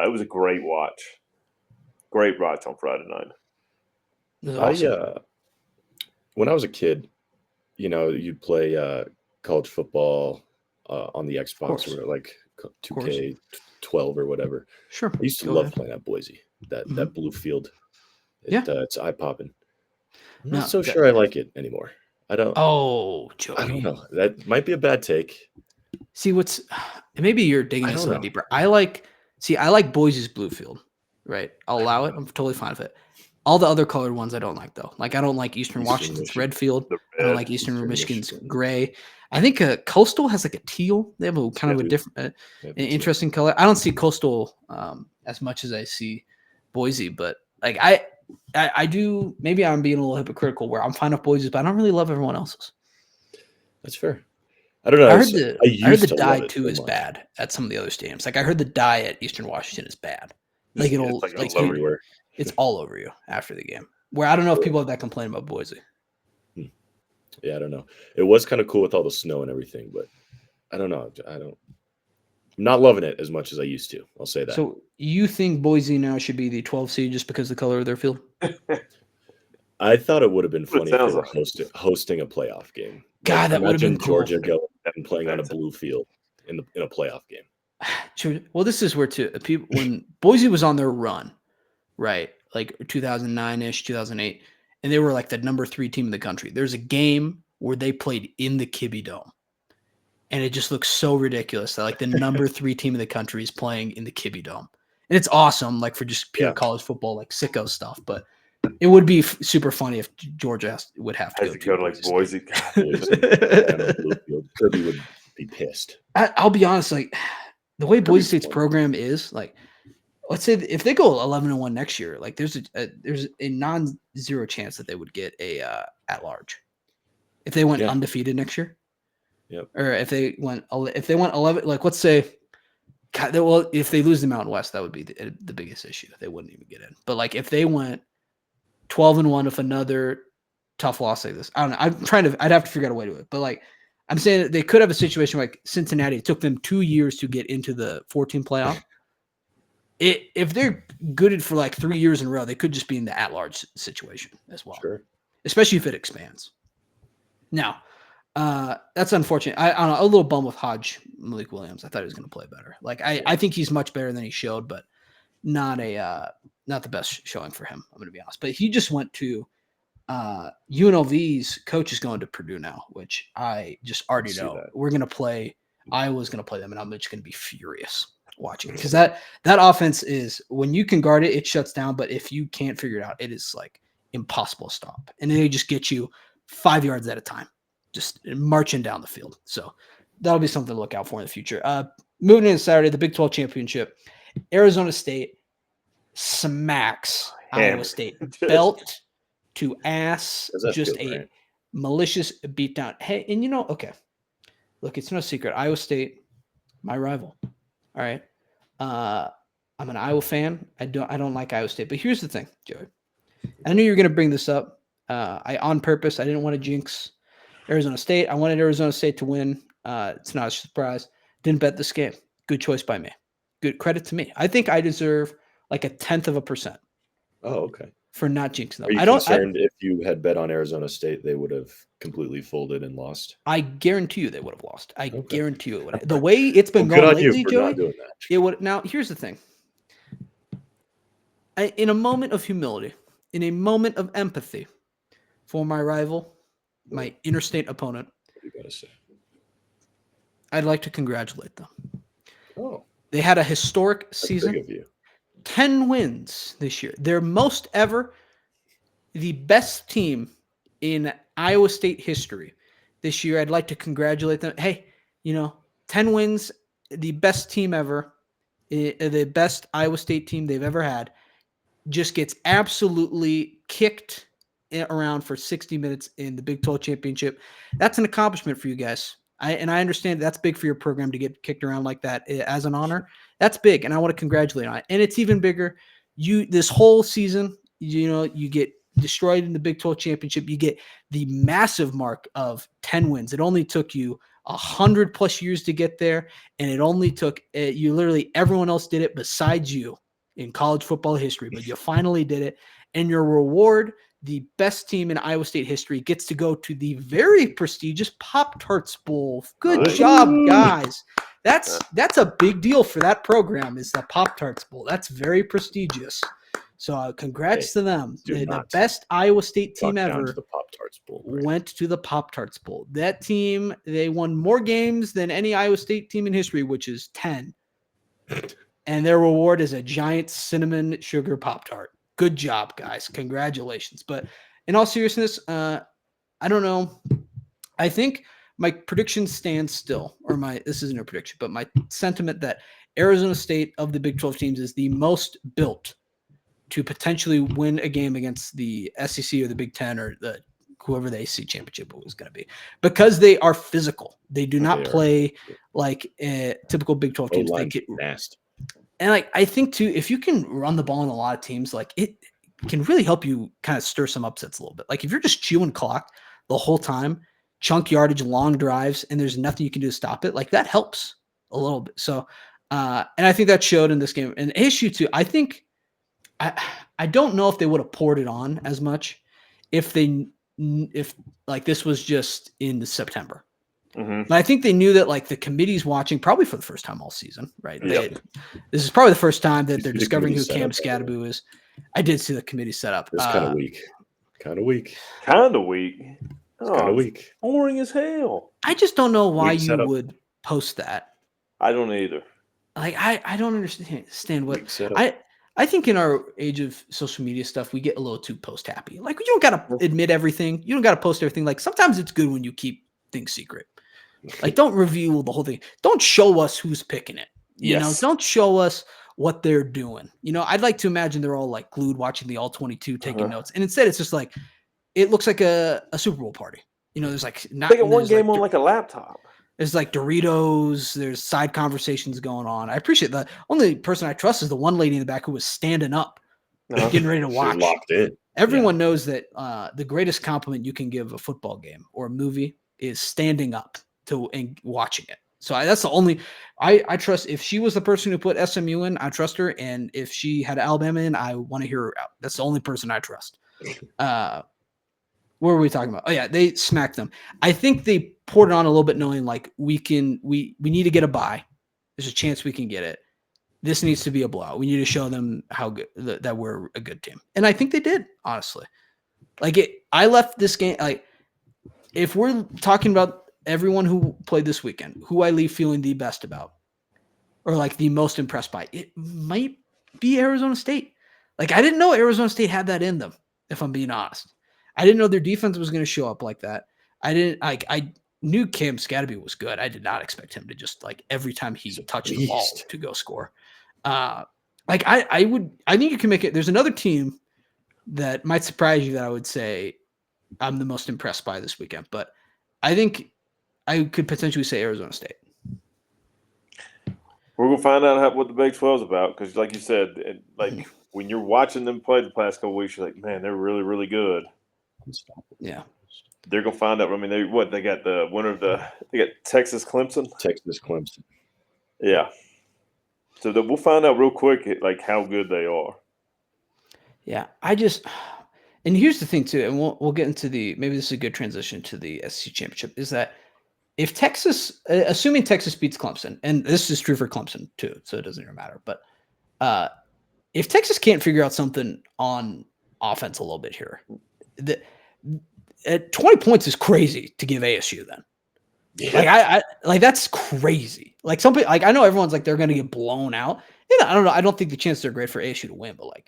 it was a great watch. Great watch on Friday night. Awesome. When I was a kid, you'd play college football on the Xbox or like 2K12 or whatever. Sure. I used to love playing at Boise. That blue field. It's eye popping. I'm not so sure I like it anymore. I don't. Oh, Joey. I don't know. That might be a bad take. See, maybe you're digging this a little deeper. I like Boise's blue field, right? I'll allow it. I'm totally fine with it. All the other colored ones I don't like though. Like I don't like Eastern Washington's red field. I don't like Eastern Michigan's gray. I think Coastal has like a teal. They have a kind of a different, an interesting color. I don't see Coastal as much as I see Boise, but like I do. Maybe I'm being a little hypocritical where I'm fine with Boise's, but I don't really love everyone else's. That's fair. I don't know. I heard the dye too is bad at some of the other stadiums. Like I heard the dye at Eastern Washington is bad. Like it's everywhere. It's all over you after the game. Where I don't know if people have that complaint about Boise. Yeah, I don't know. It was kind of cool with all the snow and everything, but I don't know. I'm not loving it as much as I used to. I'll say that. So you think Boise now should be the 12 seed just because of the color of their field? I thought it would have been funny if they were hosting a playoff game. God, that would have been cool. Georgia going and playing on a blue field in a playoff game. Well, this is where when Boise was on their run, right? Like 2009-ish, 2008, and they were like the number 3 team in the country. There's a game where they played in the Kibbe Dome. And it just looks so ridiculous that like the number 3 team in the country is playing in the Kibbe Dome. And it's awesome, like for just pure college football, like sicko stuff. But it would be super funny if Georgia would have to go to like Boise. Kirby would be pissed. I'll be honest, like the way Boise State's program is, like, let's say if they go 11-1 next year, like there's a non-zero chance that they would get a at large if they went undefeated next year. Yep. Or if they went 11, like let's say, well, if they lose the Mountain West, that would be the biggest issue. They wouldn't even get in. But like if they went 12-1 with another tough loss like this, I don't know. I'd have to figure out a way to do it. But like I'm saying that they could have a situation like Cincinnati. It took them 2 years to get into the 14 playoff. If they're good for like 3 years in a row, they could just be in the at-large situation as well. Sure. Especially if it expands. Now, that's unfortunate. I don't know, a little bum with Malik Williams. I thought he was going to play better. Like I think he's much better than he showed, but not the best showing for him. I'm going to be honest. But he just went to UNLV's coach is going to Purdue now, which I just already know. We're going to play. Iowa's going to play them, and I'm just going to be furious. watching, because that offense is, when you can guard it, it shuts down. But if you can't figure it out, it is like impossible to stop. And they just get you 5 yards at a time, just marching down the field. So that'll be something to look out for in the future. Moving into Saturday, the Big 12 championship, Arizona State smacks Iowa State belt to ass, just a malicious beatdown. Hey, and okay, look, it's no secret, Iowa State, my rival. All right, I'm an Iowa fan. I don't like Iowa State, but here's the thing, Joey. I knew you were going to bring this up. On purpose. I didn't want to jinx Arizona State. I wanted Arizona State to win. It's not a surprise. Didn't bet this game. Good choice by me. Good credit to me. I think I deserve like 0.1%. Oh, okay. For not jinxing them. Are you concerned if you had bet on Arizona State, they would have completely folded and lost? I guarantee you they would have lost. I guarantee you it would have. The way it's been going lately, Joey, it would. Now, here's the thing. In a moment of humility, in a moment of empathy for my rival, my interstate opponent, what do you gotta say? I'd like to congratulate them. Oh, they had a historic season. Big of you. 10 wins this year. Their most ever. The best team in Iowa State history this year. I'd like to congratulate them. Hey, 10 wins, the best team ever, the best Iowa State team they've ever had, just gets absolutely kicked around for 60 minutes in the Big 12 championship. That's an accomplishment for you guys. I understand that's big for your program to get kicked around like that as an honor. That's big, and I want to congratulate on it. And it's even bigger. This whole season, you get destroyed in the Big 12 championship. You get the massive mark of 10 wins. It only took you 100+ years to get there, and it only took you. Literally, everyone else did it besides you in college football history, but you finally did it. And your reward, the best team in Iowa State history, gets to go to the very prestigious Pop-Tarts Bowl. Good job, guys. That's a big deal for that program, is the Pop-Tarts Bowl. That's very prestigious. So congrats to them. The best Iowa State team ever to the Pop-Tarts Bowl, went to the Pop-Tarts Bowl. That team, they won more games than any Iowa State team in history, which is 10. And their reward is a giant cinnamon sugar Pop-Tart. Good job, guys. Congratulations. But in all seriousness, I don't know. I think my prediction stands still, this isn't a prediction, but my sentiment that Arizona State of the Big 12 teams is the most built to potentially win a game against the SEC or the Big 10 or whoever the ACC championship was going to be, because they are physical. They do not play like typical Big 12 teams. They get nasty. And I think too, if you can run the ball in a lot of teams, it can really help you kind of stir some upsets a little bit. Like if you're just chewing clock the whole time, chunk yardage, long drives, and there's nothing you can do to stop it, that helps a little bit. So, and I think that showed in this game. And ASU too, I think, I don't know if they would have poured it on as much if this was just in September. Mm-hmm. But I think they knew that the committee's watching probably for the first time all season, right? Yep. This is probably the first time that they're discovering who Cam Scadaboo is. I did see the committee set up. It's kind of weak. Kind of weak. Boring as hell. I just don't know why you would post that. I don't either. I don't understand what I think in our age of social media stuff, we get a little too post happy. You don't got to admit everything. You don't got to post everything. Sometimes it's good when you keep things secret. Don't reveal the whole thing. Don't show us who's picking it. You know, don't show us what they're doing. I'd like to imagine they're all glued watching the All 22 taking notes. And instead it's just it looks like a Super Bowl party. There's not one game on a laptop. There's Doritos. There's side conversations going on. I appreciate that. Only person I trust is the one lady in the back who was standing up, getting ready to watch. Locked in. Everyone knows that the greatest compliment you can give a football game or a movie is standing up and watching it. So that's the only I trust. If she was the person who put SMU in, I trust her. And if she had Alabama in, I want to hear her out. That's the only person I trust. What were we talking about? Oh yeah, they smacked them. I think they poured it on a little bit, knowing we need to get a bye. There's a chance we can get it. This needs to be a blowout. We need to show them how good that we're a good team. And I think they did, honestly. I left this game if we're talking about everyone who played this weekend, who I leave feeling the best about, or like the most impressed by, it might be Arizona State. Like, I didn't know Arizona State had that in them, if I'm being honest. I didn't know their defense was going to show up like that. I knew Cam Scatterby was good. I did not expect him to just like every time he touched the ball to go score. I think you can make it. There's another team that might surprise you that I would say I'm the most impressed by this weekend, but I think I could potentially say Arizona State. We're gonna find out what the Big 12 is about because, like you said, when you're watching them play the past couple weeks, you're like, man, they're really, really good. Yeah, they're gonna find out. I mean, they got the winner of they got Texas Clemson. Yeah. So we'll find out real quick, like how good they are. Yeah, and here's the thing too, and we'll get into maybe this is a good transition to the SEC championship, is that if Texas, assuming Texas beats Clemson, and this is true for Clemson too, so it doesn't even matter, but if Texas can't figure out something on offense a little bit here, at 20 points is crazy to give ASU then. Yeah. Like that's crazy. Like some people, like I know everyone's like they're going to get blown out. I don't know. I don't think the chances are great for ASU to win, but like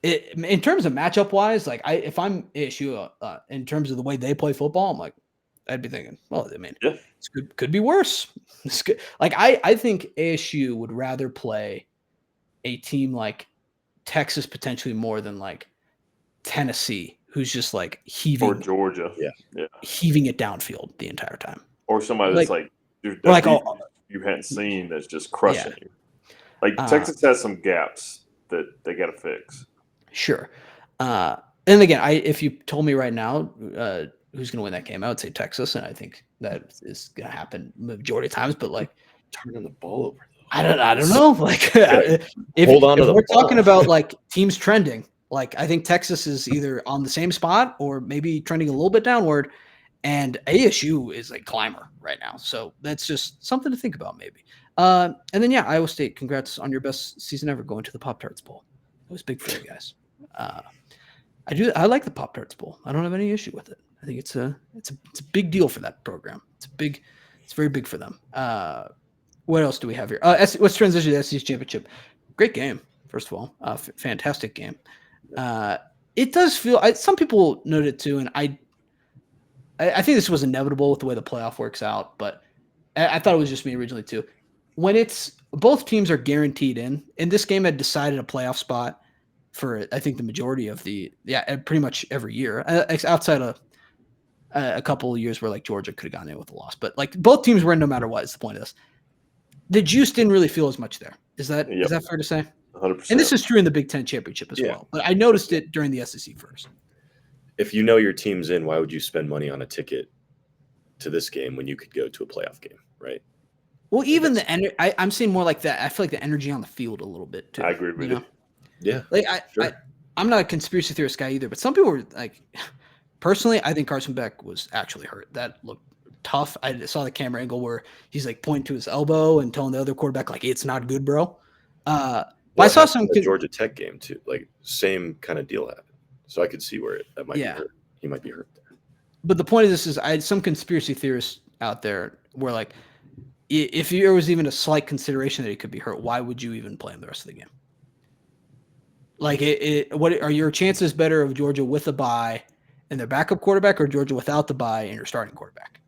in terms of matchup wise, like if I'm ASU in terms of the way they play football, I'm like I'd be thinking, well, I mean, it's could be worse. It's good. Like I think ASU would rather play a team like Texas potentially more than like Tennessee, who's just like heaving, or Georgia, heaving it downfield the entire time, or somebody that's like you hadn't seen that's just crushing you. Like Texas has some gaps that they got to fix. Sure, and again, if you told me right now who's going to win that game, I would say Texas, and I think that is going to happen majority of times. But like turning the ball over, I don't know. Like if we're talking about like teams trending. Like I think Texas is either on the same spot or maybe trending a little bit downward, and ASU is a climber right now. So that's just something to think about maybe. And then Iowa State, congrats on your best season ever going to the Pop-Tarts Bowl. It was big for you guys. I like the Pop-Tarts Bowl. I don't have any issue with it. I think it's a big deal for that program. It's very big for them. What else do we have here? Let's transition to the SEC championship. Great game, first of all. Fantastic game. It does feel some people noted it too, and I think this was inevitable with the way the playoff works out, but I thought it was just me originally too. When it's both teams are guaranteed in this game had decided a playoff spot for I think the majority of pretty much every year, outside of a couple of years where like Georgia could have gotten in with a loss, but like both teams were in no matter what is the point of this. The juice didn't really feel as much there. Is that fair to say? 100%. And this is true in the Big Ten championship as well. But I noticed it during the SEC first. If you know your team's in, why would you spend money on a ticket to this game when you could go to a playoff game, right? Well, even the energy, I'm seeing more like that. I feel like the energy on the field a little bit too. I agree with you. Yeah. Like I'm not a conspiracy theorist guy either, but some people were like, personally, I think Carson Beck was actually hurt. That looked tough. I saw the camera angle where he's like pointing to his elbow and telling the other quarterback like, "It's not good, bro." I saw some Georgia Tech game too, like same kind of deal happened. So I could see where that might be hurt. He might be hurt there. But the point of this is, I had some conspiracy theorists out there where like, if there was even a slight consideration that he could be hurt, why would you even play him the rest of the game? Like, what are your chances better of Georgia with a bye and their backup quarterback, or Georgia without the bye and your starting quarterback?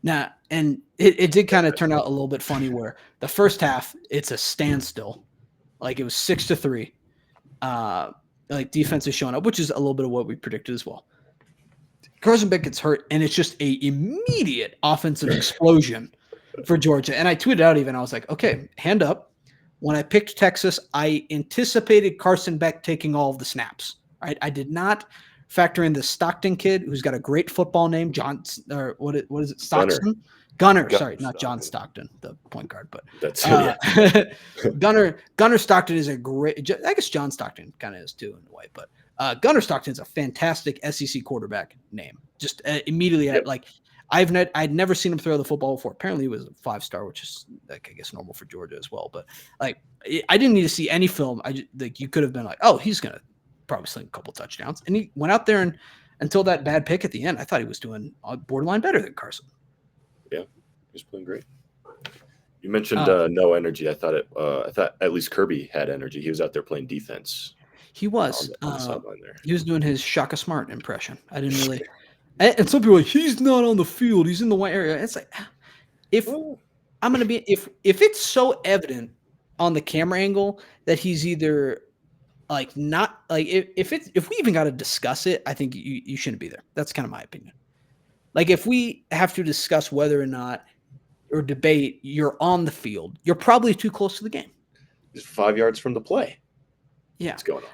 Now, and it did kind of turn out a little bit funny where the first half it's a standstill. Like it was 6-3. Like defense is showing up, which is a little bit of what we predicted as well. Carson Beck gets hurt, and it's just a immediate offensive explosion for Georgia. And I tweeted out I was like, okay, hand up. When I picked Texas, I anticipated Carson Beck taking all of the snaps. Right? I did not factor in the Stockton kid, who's got a great football name, what is it? Stockton? Gunner, sorry, not John Stockton, the point guard, but that's Gunner Stockton is a great. I guess John Stockton kind of is too in a way, but Gunner Stockton is a fantastic SEC quarterback name. Just immediately, I'd never seen him throw the football before. Apparently, he was a 5-star, which is like I guess normal for Georgia as well. But like, I didn't need to see any film. You could have been like, oh, he's gonna probably sling a couple touchdowns, and he went out there and until that bad pick at the end, I thought he was doing borderline better than Carson. Yeah, he's playing great. You mentioned no energy. I thought at least Kirby had energy. He was out there playing defense He on was. the sideline there. He was doing his Shaka Smart impression. I didn't really. And some people are like, he's not on the field. He's in the white area. It's like, if it's so evident on the camera angle that he's either like not like if we even got to discuss it, I think you shouldn't be there. That's kind of my opinion. Like if we have to discuss whether or not or debate you're on the field, you're probably too close to the game. He's 5 yards from the play. Yeah, what's going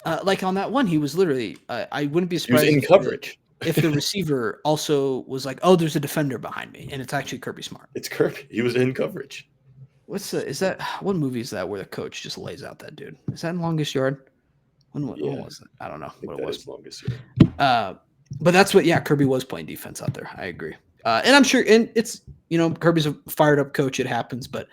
on? Like on that one, he was literally. I wouldn't be He surprised. was in coverage. If the receiver also was like, "Oh, there's a defender behind me," and it's actually Kirby Smart. It's Kirby. He was in coverage. What movie is that where the coach just lays out that dude? Is that in Longest Yard? When was it? I don't know what it was. Longest Yard. But that's what. Yeah, Kirby was playing defense out there. I agree. And I'm sure, and it's Kirby's a fired up coach. It happens, but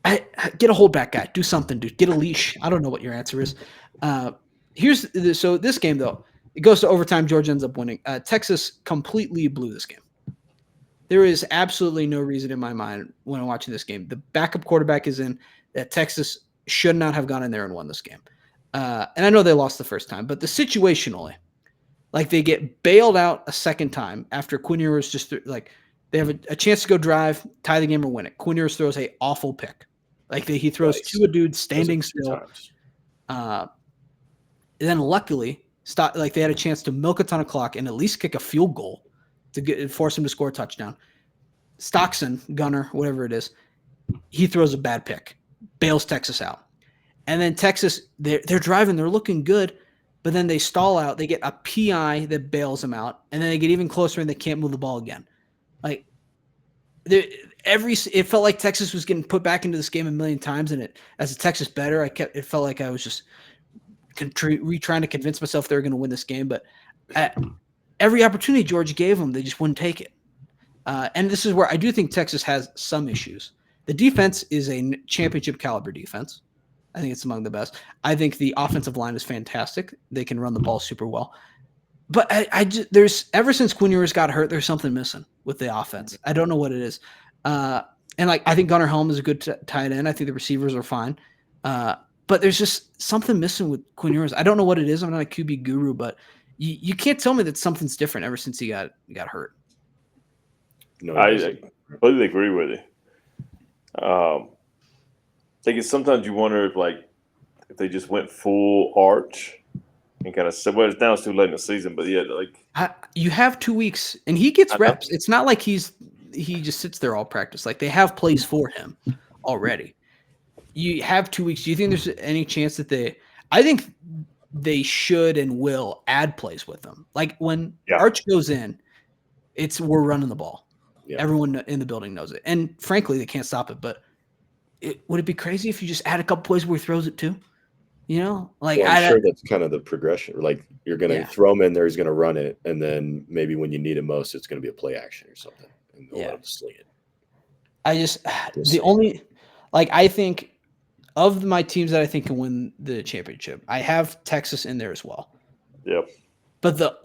I get a holdback guy. Do something, dude. Get a leash. I don't know what your answer is. So this game though, it goes to overtime. Georgia ends up winning. Texas completely blew this game. There is absolutely no reason in my mind when I'm watching this game. The backup quarterback is in that Texas should not have gone in there and won this game. And I know they lost the first time, but situationally, like they get bailed out a second time after Quinn Ewers just like they have a chance to go drive, tie the game or win it. Quinn Ewers throws a awful pick. Like he throws to a dude standing still. And then luckily, they had a chance to milk a ton of clock and at least kick a field goal to force him to score a touchdown. Stockton, Gunner, whatever it is, he throws a bad pick, bails Texas out. And then Texas, they're driving, they're looking good, but then they stall out. They get a PI that bails them out, and then they get even closer and they can't move the ball again. Like it felt like Texas was getting put back into this game a million times, and as a Texas bettor, it felt like I was just trying to convince myself they were going to win this game, but every opportunity Georgia gave them, they just wouldn't take it. And this is where I do think Texas has some issues. The defense is a championship caliber defense. I think it's among the best. I think the offensive line is fantastic. They can run the ball super well. But there's ever since Quinn Ewers got hurt, there's something missing with the offense. I don't know what it is. And I think Gunnar Helm is a good tight end. I think the receivers are fine. But there's just something missing with Quinn Ewers. I don't know what it is. I'm not a QB guru, but you can't tell me that something's different ever since he got hurt. No, I completely agree with you. I think sometimes you wonder if they just went full arch and kind of said, well, it's too late in the season, but yeah, you have 2 weeks and he gets reps. It's not like he just sits there all practice. Like they have plays for him already. You have 2 weeks. Do you think there's any chance that I think they should and will add plays with them. Like when Arch goes in, we're running the ball. Yeah. Everyone in the building knows it. And frankly, they can't stop it. But would it be crazy if you just add a couple plays where he throws it too? You know, I'm sure that's kind of the progression. Like you're going to throw him in there, he's going to run it, and then maybe when you need him most, it's going to be a play action or something, and they'll let him sling it. I think of my teams that I think can win the championship, I have Texas in there as well. Yep. But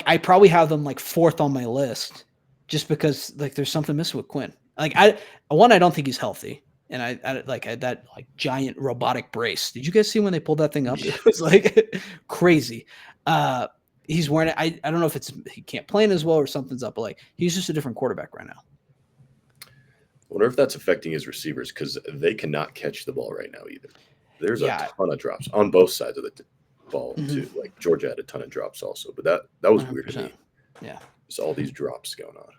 I probably have them like fourth on my list, just because there's something missing with Quinn. I don't think he's healthy. And I that giant robotic brace. Did you guys see when they pulled that thing up? It was crazy. He's wearing it. I don't know if he can't play as well or something's up, but he's just a different quarterback right now. I wonder if that's affecting his receivers because they cannot catch the ball right now either. There's a ton of drops on both sides of the ball too. Like Georgia had a ton of drops also, but that was 100%. Weird to me. Yeah, there's all these drops going on.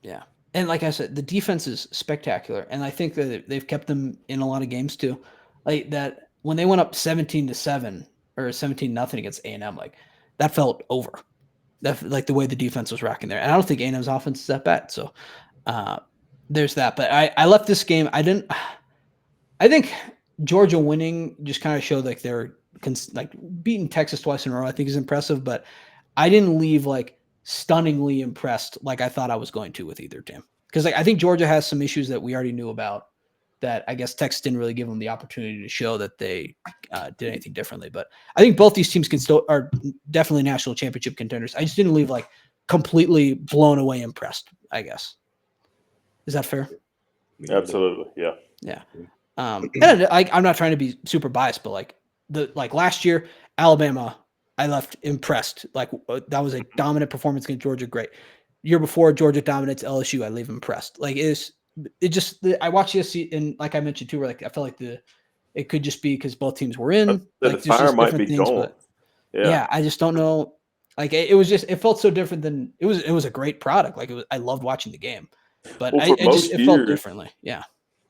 Yeah. And like I said, the defense is spectacular, and I think that they've kept them in a lot of games too. Like that when they went up 17-7 or 17-0 against A&M, that felt over. That the way the defense was racking there, and I don't think A&M's offense is that bad. So there's that. But I left this game. I think Georgia winning just kind of showed they're beating Texas twice in a row. I think is impressive, but I didn't leave stunningly impressed like I thought I was going to with either team. Because I think Georgia has some issues that we already knew about that I guess Texas didn't really give them the opportunity to show that they did anything differently. But I think both these teams are definitely national championship contenders. I just didn't leave completely blown away impressed, I guess. Is that fair? Absolutely, yeah. Yeah. And I'm not trying to be super biased, but like last year, Alabama, I left impressed. Like that was a dominant performance against Georgia. Great. Year before, Georgia dominates LSU. I leave impressed. Like I watched the SC, and like I mentioned too, where like I felt like it could just be because both teams were in. The Like there's fire just might different be things, gone. but yeah, I just don't know. Like it was just, it felt so different than it was a great product. Like I loved watching the game, but Well, it felt differently. Yeah.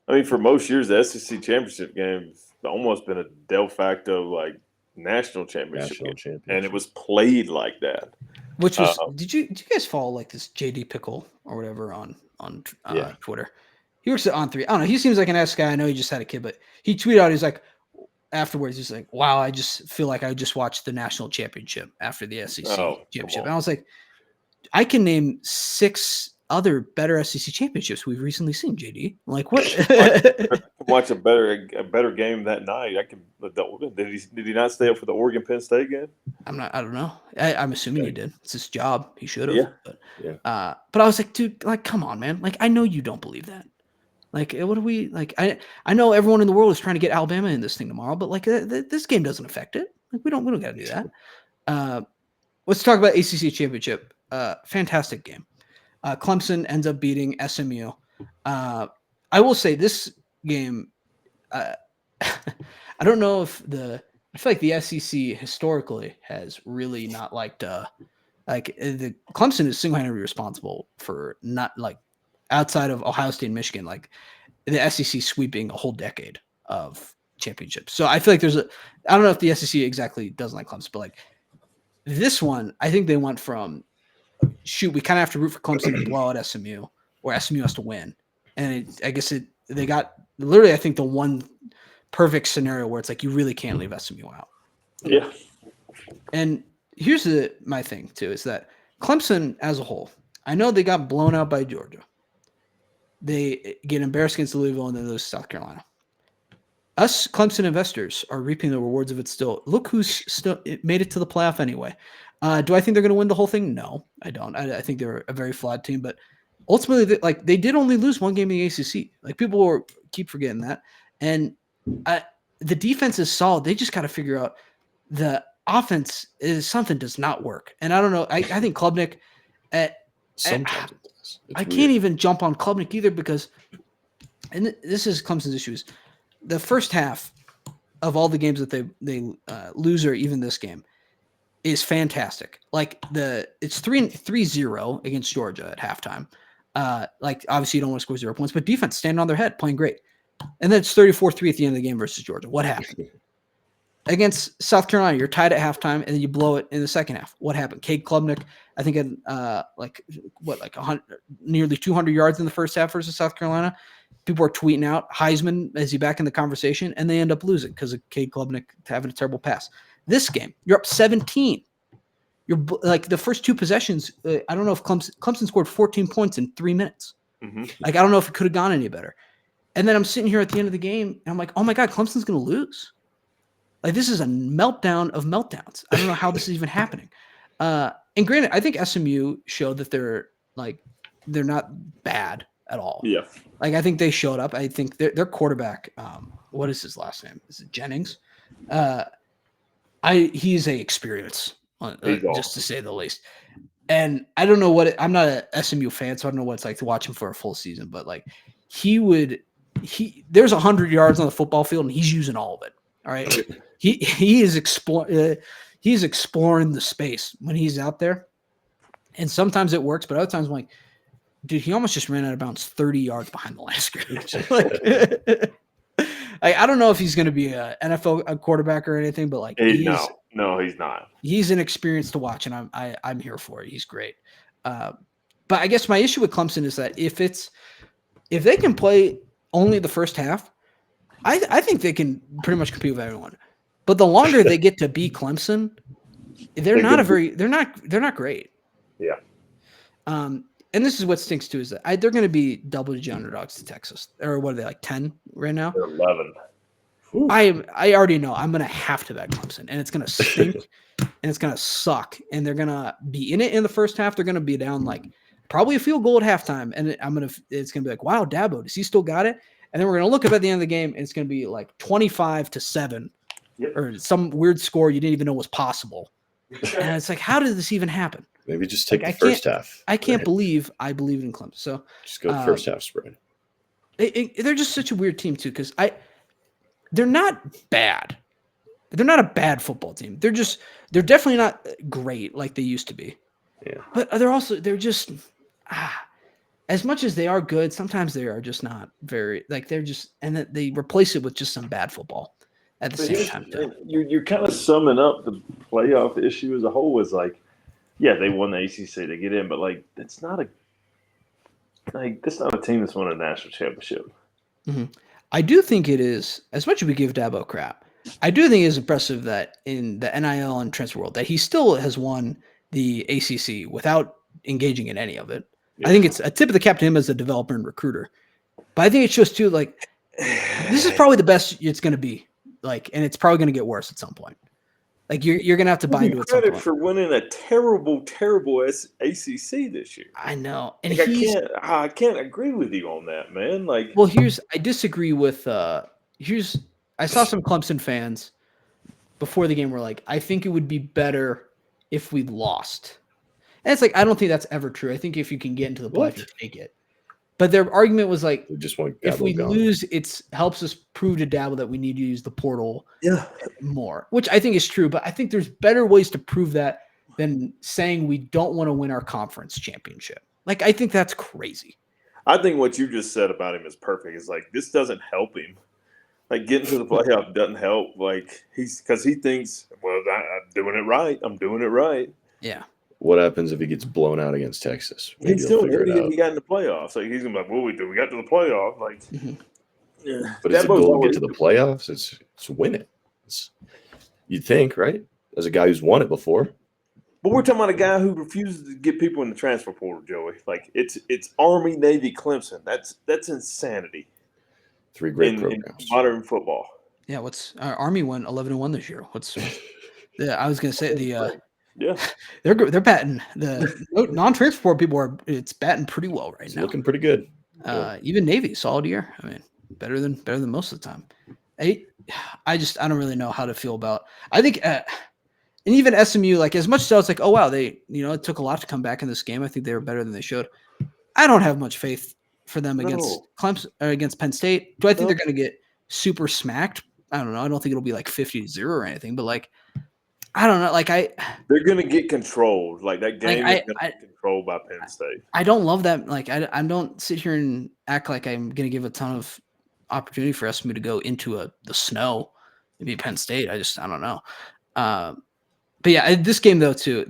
I mean, for most years, the SEC championship game's almost been a de facto like national championship game, and it was played like that. Which was did you guys follow like this JD Pickle or whatever on Twitter? He works at On3. I don't know. He seems like an S guy. I know he just had a kid, but he tweeted out, he's like, afterwards, he's like, wow, I just feel like I just watched the national championship after the SEC championship. And I was like, I can name 6 other better SEC championships we've recently seen, JD. Like what? Watch a better game that night. Did he not stay up for the Oregon Penn State game? I don't know. I'm assuming he did. It's his job. He should have. Yeah. But I was like, dude, like, come on, man. Like, I know you don't believe that. Like, what are we like? I know everyone in the world is trying to get Alabama in this thing tomorrow, but like, this game doesn't affect it. Like, we don't got to do that. Let's talk about ACC championship. Fantastic game. Clemson ends up beating SMU. I will say this game. I don't know if I feel like the SEC historically has really not liked. The Clemson is single-handedly responsible for not like outside of Ohio State and Michigan, like the SEC sweeping a whole decade of championships. So I feel like I don't know if the SEC exactly doesn't like Clemson, but like this one, I think they went from we kind of have to root for Clemson to blow out SMU, or SMU has to win. And they got literally, I think, the one perfect scenario where it's like you really can't leave SMU out. Yeah. And here's my thing too, is that Clemson as a whole, I know they got blown out by Georgia. They get embarrassed against Louisville and then lose to South Carolina. Us Clemson investors are reaping the rewards of it still. Look who's still made it to the playoff anyway. Do I think they're going to win the whole thing? No, I don't. I think they're a very flawed team, but ultimately, they did only lose one game in the ACC. Like people keep forgetting that, and the defense is solid. They just got to figure out the offense is something does not work, and I don't know. I think Klubnik. Sometimes it does. I can't even jump on Klubnik either because, and this is Clemson's issues. The first half of all the games that they lose, or even this game, is fantastic. Like it's 3-0 against Georgia at halftime. Like obviously you don't want to score 0 points, but defense standing on their head, playing great. And then it's 34-3 at the end of the game versus Georgia. What happened? Against South Carolina, you're tied at halftime, and then you blow it in the second half. What happened? Cade Klubnik, I think, had nearly 200 yards in the first half versus South Carolina. People are tweeting out Heisman, is he back in the conversation? And they end up losing because of Cade Klubnik having a terrible pass. This game, you're up 17. You're like the first 2 possessions. I don't know if Clemson scored 14 points in 3 minutes. Mm-hmm. Like I don't know if it could have gone any better. And then I'm sitting here at the end of the game, and I'm like, oh my God, Clemson's going to lose. Like this is a meltdown of meltdowns. I don't know how this is even happening. And granted, I think SMU showed that they're not bad at all. Yeah. Like I think they showed up. I think their quarterback, what is his last name? Is it Jennings? He's a experience, just to say the least. And I don't know I'm not a SMU fan, so I don't know what it's like to watch him for a full season. But like there's 100 yards on the football field, and he's using all of it. All right, he is he's exploring the space when he's out there, and sometimes it works, but other times I'm like, dude, he almost just ran out of bounds 30 yards behind the line of scrimmage. I don't know if he's going to be a NFL quarterback or anything, but like no, he's not. He's an experience to watch, and I'm here for it. He's great. But I guess my issue with Clemson is that if they can play only the first half, I think they can pretty much compete with everyone. But the longer they get to be Clemson, they're not great. Yeah. And this is what stinks too, is that they're going to be double-digit underdogs to Texas. Or what are they, like 10 right now? They're 11. I already know I'm going to have to bet Clemson, and it's going to stink, and it's going to suck, and they're going to be in it in the first half. They're going to be down like probably a field goal at halftime, and it's gonna be like, wow, Dabo, does he still got it? And then we're gonna look up at the end of the game, and it's gonna be like 25-7, or some weird score you didn't even know was possible. And it's like, how did this even happen? Maybe just take Like, the first half. I can't Right? believe I believe in Clemson. So Just go the first half spread. they're just such a weird team too, because they're not bad. They're not a bad football team. They're definitely not great like they used to be. Yeah. But they're just as much as they are good, sometimes they are just not very, like, they're just, and that they replace it with just some bad football at the same time too. You're kind of summing up the playoff issue as a whole. Is like, yeah, they won the ACC to get in, but like that's not a team that's won a national championship. I do think it is, as much as we give Dabo crap, I do think it is impressive that in the NIL and transfer world that he still has won the ACC without engaging in any of it. Yeah. I think it's a tip of the cap to him as a developer and recruiter. But I think it shows too, like, this is probably the best it's going to be, like, and it's probably going to get worse at some point. Like, you're going to have to buy into it at some Credit point. for winning a terrible ACC this year. I know, and Like, I can't agree with you on that, man. Like, well, I disagree with I saw some Clemson fans before the game were like, I think it would be better if we lost. And it's like, I don't think that's ever true. I think if you can get into the playoff, you take it. But their argument was like, We just want if Dabo we gone. lose, it helps us prove to Dabo that we need to use the portal yeah, more, which I think is true. But I think there's better ways to prove that than saying we don't want to win our conference championship. Like, I think that's crazy. I think what you just said about him is perfect. It's like, this doesn't help him. Like, getting to the playoff doesn't help. Like, because he thinks, well, I'm doing it right. I'm doing it right. Yeah. What happens if he gets blown out against Texas? Maybe He's he'll still an figure it idiot. out. He got in the playoffs. Like, he's gonna be like, "What we do? We got to the playoff." Like, yeah. But is the Dabo's goal to always- get to the playoffs? It's win it. You'd think, right? As a guy who's won it before. But we're talking about a guy who refuses to get people in the transfer portal, Joey. Like, it's Army, Navy, Clemson. That's insanity 3 great in programs. modern football. Yeah. Army won 11-1 this year. I was gonna say Yeah, they're batting the non-transfer people it's batting pretty well right It's now. looking pretty good. Even Navy, solid year. I mean, better than most of the time. I don't really know how to feel about. I think, and even SMU, like, as much as I was like, oh wow, they, it took a lot to come back in this game. I think they were better than they should. I don't have much faith for them against Clemson or against Penn State. Do I think they're going to get super smacked? I don't know. I don't think it'll be like 50-0 or anything, but like, I don't know. Like, they're gonna get controlled. Like, that game Like, is gonna get controlled by Penn State. I don't love that. Like, I don't sit here and act like I'm going to give a ton of opportunity for SMU to go into the snow and beat Penn State. I don't know. But yeah, this game though too,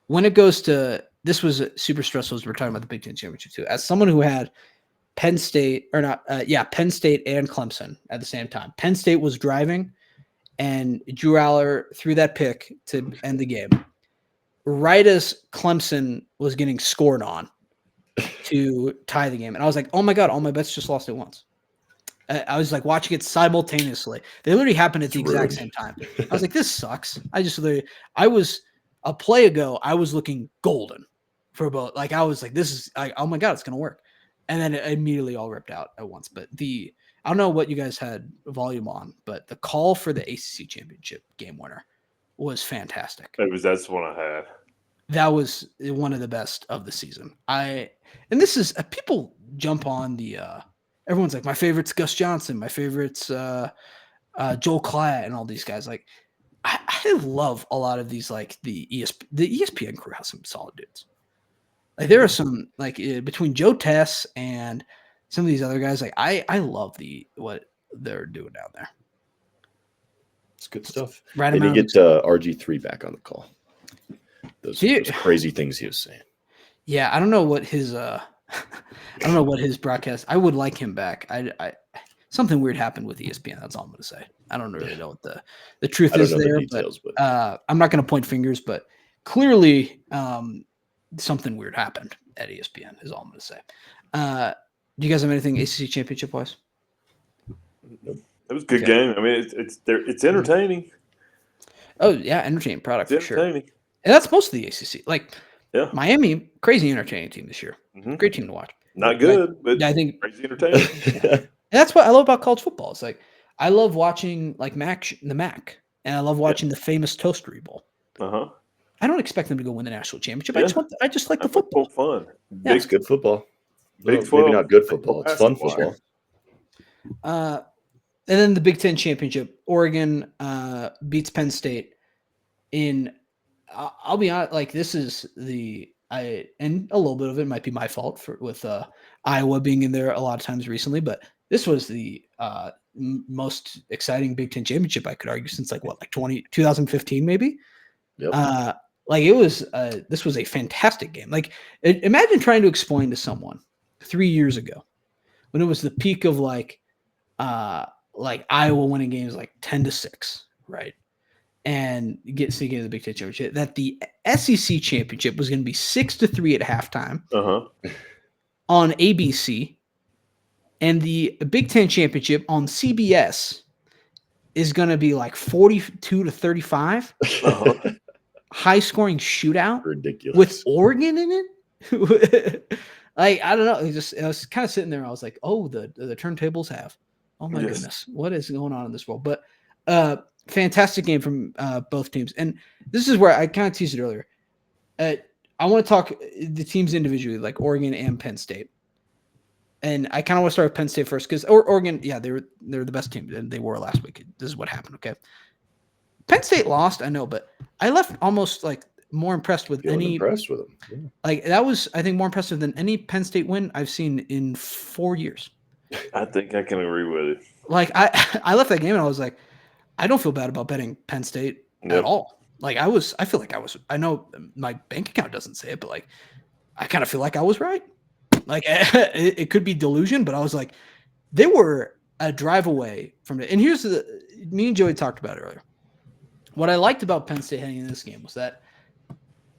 when it goes to, this was super stressful as we're talking about the Big Ten Championship too. As someone who had Penn State Penn State and Clemson at the same time. Penn State was driving and Drew Aller threw that pick to end the game. Right as Clemson was getting scored on to tie the game. And I was like, oh my God, all my bets just lost at once. I was like watching it simultaneously. They literally happened at the exact same time. I was like, this sucks. I was a play ago, I was looking golden for both. Like, I was like, oh my God, it's going to work. And then it immediately all ripped out at once. But I don't know what you guys had volume on, but the call for the ACC championship game winner was fantastic. That's the one I had. That was one of the best of the season. And this is people jump on everyone's like, my favorite's Gus Johnson, my favorite's Joel Klatt and all these guys. Like, I love a lot of these, like the ESPN crew has some solid dudes. Like, there are some, like, between Joe Tess and some of these other guys, like I love what they're doing down there. It's good stuff. Right. And you get RG3 back on the call. Those Dude. crazy things he was saying. Yeah, I don't know what his broadcast. I would like him back. I something weird happened with ESPN. That's all I'm going to say. I don't really know what the truth is there. The details, but I'm not going to point fingers, but clearly something weird happened at ESPN is all I'm going to say. Do you guys have anything ACC championship wise? It was a good game. I mean, it's entertaining. Oh yeah, entertaining product It's for sure. entertaining. And that's most of the ACC. Like, Yeah. Miami, crazy entertaining team this year. Mhm. Great team to watch. Not good, but I think crazy entertaining. and that's what I love about college football. It's like I love watching like the MAC, and I love watching the famous Toastery Bowl. Uh-huh. I don't expect them to go win the national championship. Yeah. I just like the That's football. fun. Yeah. It's good football. Big Well, 12 maybe not good football. It's fun basketball. football. And then the Big Ten championship, Oregon beats Penn State. I'll be honest, like this is and a little bit of it might be my fault with Iowa being in there a lot of times recently, but this was the most exciting Big Ten championship I could argue since 2015 maybe. Yep. It was this was a fantastic game. Like imagine trying to explain to someone 3 years ago when it was the peak of Iowa winning games 10-6, right? And sneaking into the Big Ten championship, that the SEC championship was going to be 6-3 at halftime on ABC, and the Big Ten championship on CBS is going to be 42-35, high scoring shootout, Ridiculous, with Oregon in it. I don't know. I was kind of sitting there. And I was like, oh, the turntables have. Oh my goodness, what is going on in this world? But fantastic game from both teams. And this is where I kind of teased it earlier. I want to talk the teams individually, like Oregon and Penn State. And I kind of want to start with Penn State first because Oregon, they're the best team, and they were last week. This is what happened, okay? Penn State lost, I know, but I left almost more impressed with impressed with them. Yeah. That was, I think, more impressive than any Penn State win I've seen in 4 years. I think I can agree with it. I left that game and I was like, I don't feel bad about betting Penn State at all. I know my bank account doesn't say it, but I kind of feel like I was right. It could be delusion, but I was like, they were a drive away from it. And here's me and Joey talked about it earlier. What I liked about Penn State heading into this game was that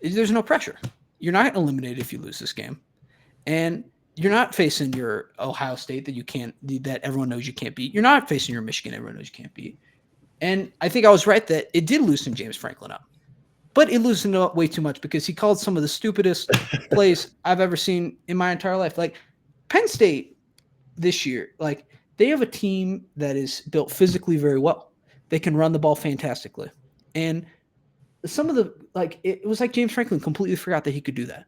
there's no pressure. You're not eliminated if you lose this game. And you're not facing your Ohio State that everyone knows you can't beat. You're not facing your Michigan everyone knows you can't beat. And I think I was right that it did loosen James Franklin up. But it loosened up way too much because he called some of the stupidest plays I've ever seen in my entire life. Penn State this year, they have a team that is built physically very well. They can run the ball fantastically. And some of the, it was like James Franklin completely forgot that he could do that.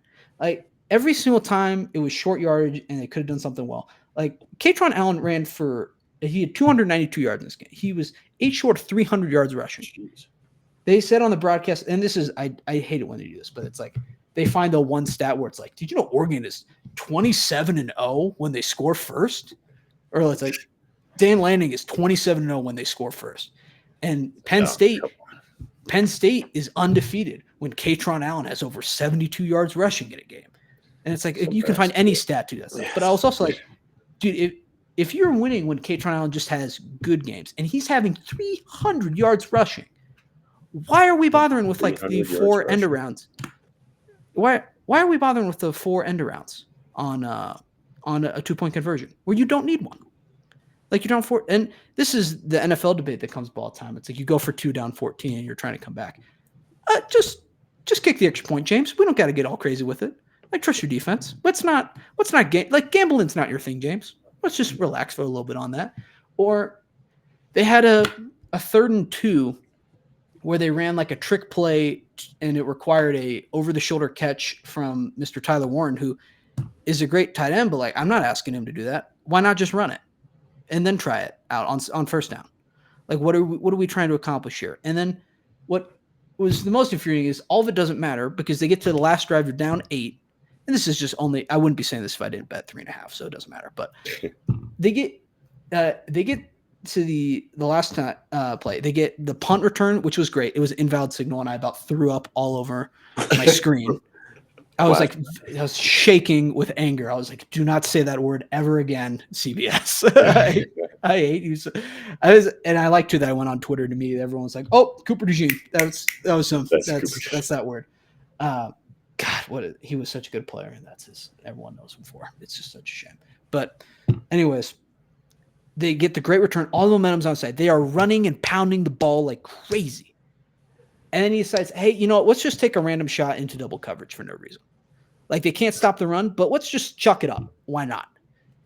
Every single time it was short yardage and they could have done something well. Katron Allen he had 292 yards in this game. He was 8 short of 300 yards rushing. Jeez. They said on the broadcast, and this is, I hate it when they do this, but it's they find the one stat where it's did you know Oregon is 27-0 when they score first? Or it's Dan Lanning is 27-0 when they score first. And Penn State is undefeated when Katron Allen has over 72 yards rushing in a game. And it's you can find any stat to that stuff. But I was also dude, if you're winning when Katron Allen just has good games and he's having 300 yards rushing, why are we bothering with the 4 end arounds? Why are we bothering with the 4 end arounds on a 2-point conversion where you don't need one? You're down 4, and this is the NFL debate that comes up all the time. It's you go for 2 down 14 and you're trying to come back. Just kick the extra point, James. We don't got to get all crazy with it. Trust your defense. Let's not gambling's not your thing, James. Let's just relax for a little bit on that. Or they had a 3rd and 2 where they ran a trick play and it required a over-the-shoulder catch from Mr. Tyler Warren, who is a great tight end, but I'm not asking him to do that. Why not just run it and then try it out on first down? What are we trying to accomplish here? And then what was the most infuriating is all of it doesn't matter because they get to the last drive, you're down 8. And this is just I wouldn't be saying this if I didn't bet 3.5, so it doesn't matter. But they get to the last time play. They get the punt return, which was great. It was an invalid signal, and I about threw up all over my screen. I was I was shaking with anger. I was do not say that word ever again, CBS. I hate you. And I liked that I went on Twitter to me. Everyone was oh, Cooper DeJean. That was him. That's that word. God, he was such a good player, and everyone knows him for. It's just such a shame. But anyways, they get the great return. All the momentum's on side. They are running and pounding the ball like crazy. And then he decides, hey, you know what? Let's just take a random shot into double coverage for no reason. Like, they can't stop the run, but let's just chuck it up. Why not?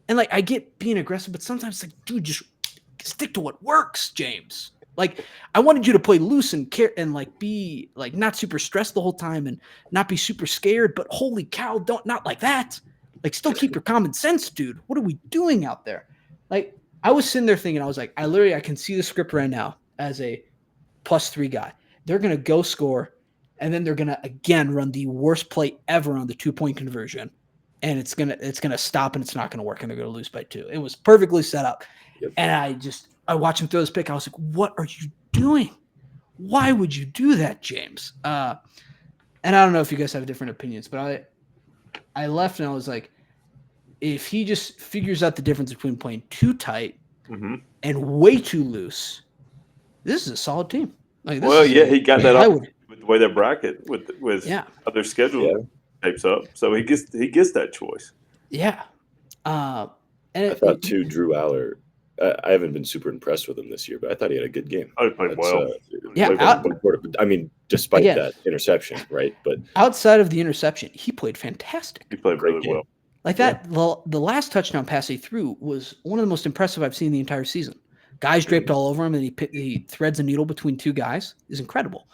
And, like, I get being aggressive, but sometimes, like, dude, just stick to what works, James. Like, I wanted you to play loose and care and, like, be, like, not super stressed the whole time and not be super scared, but holy cow, not like that. Like, still keep your common sense, dude. What are we doing out there? Like, I was sitting there thinking, I was like, I can see the script right now as a +3 guy. They're going to go score, and then they're going to, again, run the worst play ever on the 2-point conversion. And it's gonna stop, and it's not going to work, and they're going to lose by 2. It was perfectly set up. Yep. And I watched him throw this pick. I was like, what are you doing? Why would you do that, James? And I don't know if you guys have different opinions, but I left and I was like, if he just figures out the difference between playing too tight and way too loose, this is a solid team. Like, he got that up with the way their bracket with other schedule shapes up, so he gets that choice. Yeah, and I thought too, Drew Aller. I haven't been super impressed with him this year, but I thought he had a good game. Oh, he played well. I mean, despite that interception, right? But outside of the interception, he played fantastic. He played really well. Like that, the last touchdown pass he threw was one of the most impressive I've seen the entire season. Guys draped all over him, and he threads a needle between 2 guys. Is incredible.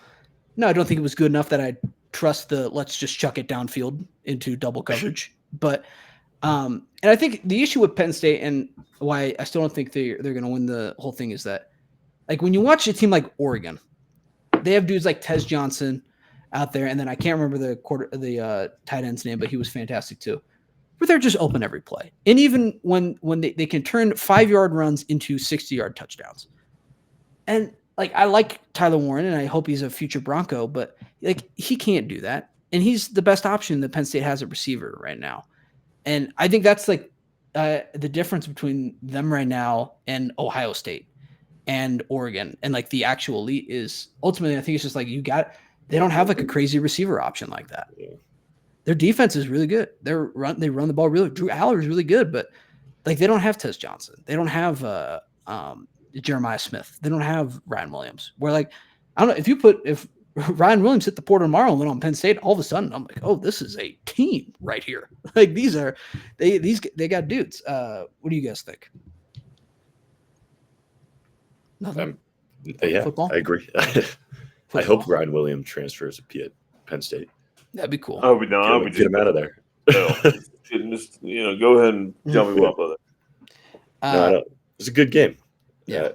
No, I don't think it was good enough that I'd trust let's just chuck it downfield into double coverage. But and I think the issue with Penn State and why I still don't think they're going to win the whole thing is that, like, when you watch a team like Oregon, they have dudes like Tez Johnson out there, and then I can't remember the tight end's name, but he was fantastic too. But they're just open every play. And even when they can turn 5-yard runs into 60-yard touchdowns. And, like, I like Tyler Warren, and I hope he's a future Bronco, but, like, he can't do that. And he's the best option that Penn State has at receiver right now. And I think that's, like, the difference between them right now and Ohio State and Oregon. And, like, the actual elite is ultimately, I think it's just like they don't have, like, a crazy receiver option like that. Yeah. Their defense is really good. They run the ball really. Drew Aller is really good, but, like, they don't have Tez Johnson. They don't have Jeremiah Smith. They don't have Ryan Williams. Where, like, I don't know if Ryan Williams hit the portal tomorrow and went on Penn State, all of a sudden I'm like, oh, this is a team right here. Like, they got dudes. What do you guys think? Nothing. Football? I agree. I hope Ryan Williams transfers to Penn State. That'd be cool. Oh, we get him out of there. Just go ahead and tell me what about it. It was a good game. Yeah.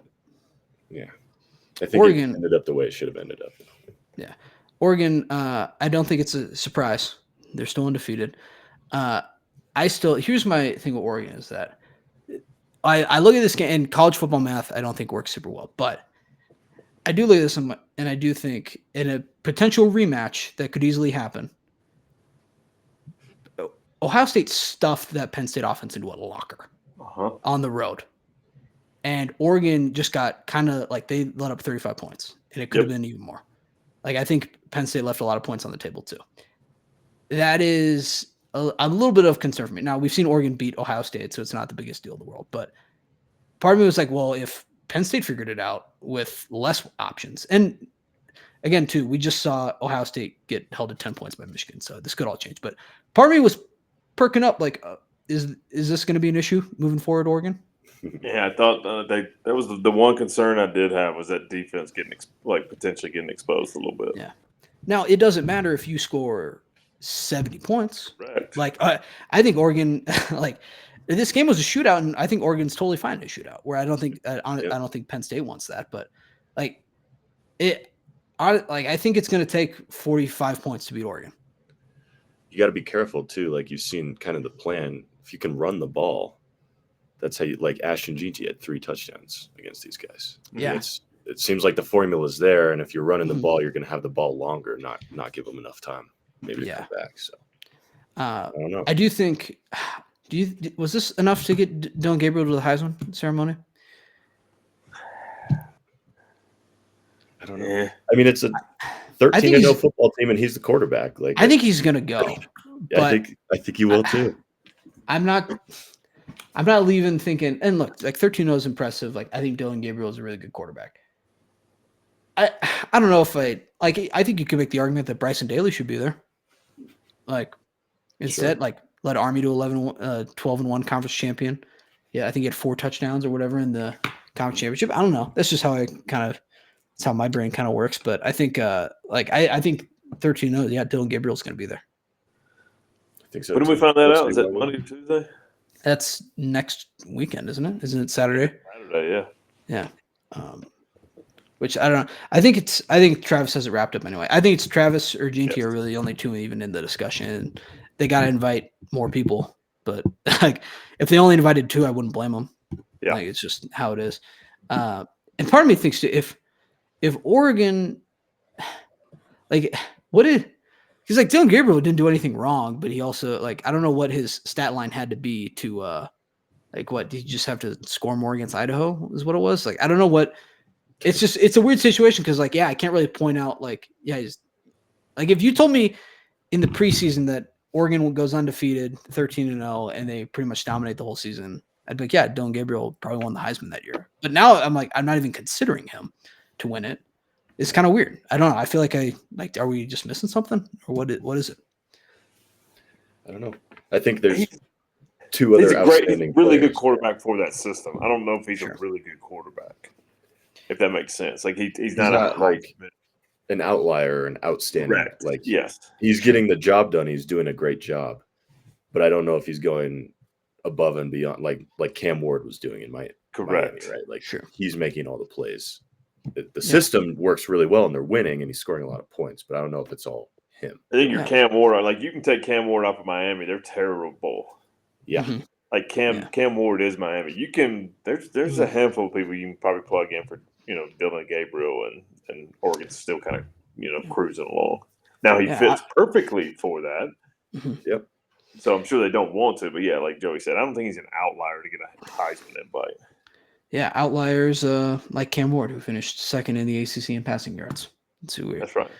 I think Oregon ended up the way it should have ended up. Yeah. Oregon, I don't think it's a surprise. They're still undefeated. Here's my thing with Oregon is that I look at this game, and college football math I don't think works super well, but I do look at this and I do think in a potential rematch that could easily happen, Ohio State stuffed that Penn State offense into a locker on the road. And Oregon just got kind of like they let up 35 points, and it could have been even more. Like, I think Penn State left a lot of points on the table too. That is a little bit of concern for me. Now, we've seen Oregon beat Ohio State, so it's not the biggest deal in the world. But part of me was like, well, if Penn State figured it out with less options. And again, too, we just saw Ohio State get held at 10 points by Michigan, so this could all change. But part of me was perking up, like, is this going to be an issue moving forward, Oregon? Yeah, I thought that was the one concern I did have was that defense potentially getting exposed a little bit. Yeah. Now, it doesn't matter if you score 70 points. Right. Like, I think Oregon, like, this game was a shootout, and I think Oregon's totally fine in a shootout. Where I don't think Penn State wants that, but like I think it's going to take 45 points to beat Oregon. You got to be careful too. Like, you've seen kind of the plan. If you can run the ball, that's how you, like, Ashton Jeanty had 3 touchdowns against these guys. Yeah. It seems like the formula is there, and if you're running the ball, you're going to have the ball longer, not give them enough time maybe to come back. So I don't know. I do think. Was this enough to get Dylan Gabriel to the Heisman ceremony? I don't know. Yeah. I mean, it's a 13-0 football team, and he's the quarterback. Like, I think he's going to go. I think he will too. I'm not leaving thinking. And look, like 13-0 is impressive. Like, I think Dylan Gabriel is a really good quarterback. I don't know if I think you could make the argument that Bryson Daly should be there. Like instead, like led Army to 12-1 conference champion. Yeah, I think he had 4 touchdowns or whatever in the conference championship. I don't know. That's just how it's how my brain kind of works. But I think I think 13-0, yeah, Dylan Gabriel's going to be there. I think so. When did we find that out? Is that Monday or Tuesday? That's next weekend, isn't it? Isn't it Saturday? Saturday, yeah. Yeah. Which I don't know. I think Travis has it wrapped up anyway. I think it's Travis or GT are really the only two even in the discussion. They got to invite more people. But like, if they only invited 2, I wouldn't blame them. Yeah. Like, it's just how it is. And part of me thinks too, if Oregon, like, he's like Dylan Gabriel didn't do anything wrong, but he also, like, I don't know what his stat line had to be to, like, what, did he just have to score more against Idaho is what it was? Like, I don't know what. It's a weird situation because, like, yeah, I can't really point out, like, yeah, he's like, if you told me in the preseason that Oregon goes undefeated, 13-0, and they pretty much dominate the whole season, I'd be like, yeah, Dylan Gabriel probably won the Heisman that year. But now I'm like, I'm not even considering him to win it. It's kind of weird. I don't know. I feel like are we just missing something, or what is it? I don't know. I think there's 2 other outstanding really players. good quarterback for that system. I don't know if he's Sure. a really good quarterback, if that makes sense. Like he's not like Heisman. an outlier, an outstanding. Correct. Like Yes, he's getting the job done. He's doing a great job, but I don't know if he's going above and beyond, like Cam Ward was doing in Miami, correct. right? Like Sure. he's making all the plays. The system works really well, and they're winning, and he's scoring a lot of points. But I don't know if it's all him. I think you're Cam Ward. Like you can take Cam Ward off of Miami. They're terrible. Yeah, Mhm. Like Cam Ward is Miami. You can there's a handful of people you can probably plug in for Dylan Gabriel and Oregon's still kind of cruising along. Now he fits perfectly for that. Mhm. Yep. So I'm sure they don't want to, but yeah, like Joey said, I don't think he's an outlier to get a Heisman invite. Yeah, outliers like Cam Ward, who finished second in the ACC in passing yards. It's too weird. That's right.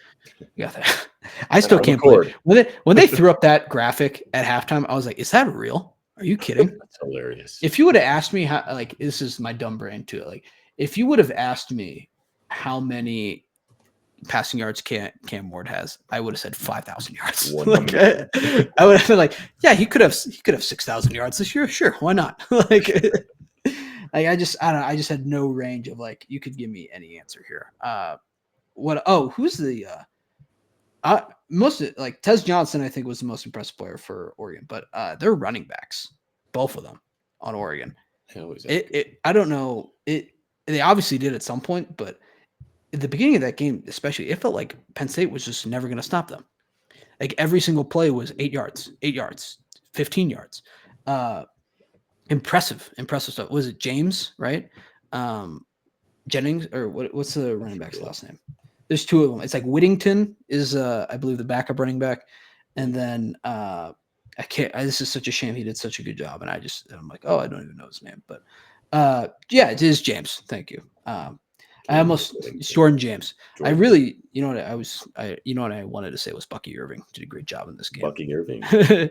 You got that. I still can't believe when they threw up that graphic at halftime. I was like, "Is that real? Are you kidding?" That's hilarious. If you would have asked me how, like, this is my dumb brain too. Like, if you would have asked me how many passing yards Cam Ward has, I would have said 5,000 yards. Like, I would have been like, yeah, he could have 6,000 yards this year. Sure, why not? I just had no range of, like, you could give me any answer here. Who's the most, like, Tez Johnson, I think, was the most impressive player for Oregon, but they're running backs, both of them on Oregon. I don't know. They obviously did at some point, but at the beginning of that game, especially, it felt like Penn State was just never going to stop them. Like every single play was 8 yards, 15 yards. Impressive stuff. Was it James, right? Jennings, or what's the running back's last name? There's 2 of them. It's like Whittington is, I believe, the backup running back. And then this is such a shame. He did such a good job. And I'm like, oh, I don't even know his name. But yeah, it is James. Thank you. It's Jordan James. I really, what I wanted to say was Bucky Irving did a great job in this game. Bucky Irving did a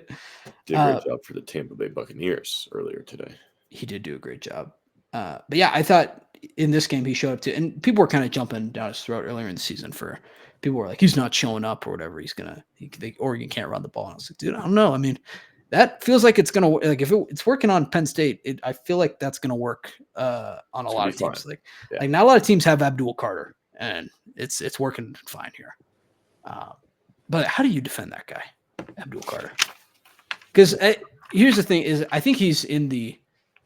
great job for the Tampa Bay Buccaneers earlier today. He did do a great job. But yeah, I thought in this game he showed up and people were kind of jumping down his throat earlier in the season people were like, he's not showing up or whatever. Oregon can't run the ball. And I was like, dude, I don't know. I mean, that feels like it's gonna, like, if it's working on Penn State, I feel like that's gonna work on a lot of teams. Like not a lot of teams have Abdul Carter, and it's working fine here. But how do you defend that guy, Abdul Carter? Because here's the thing: is I think he's in the,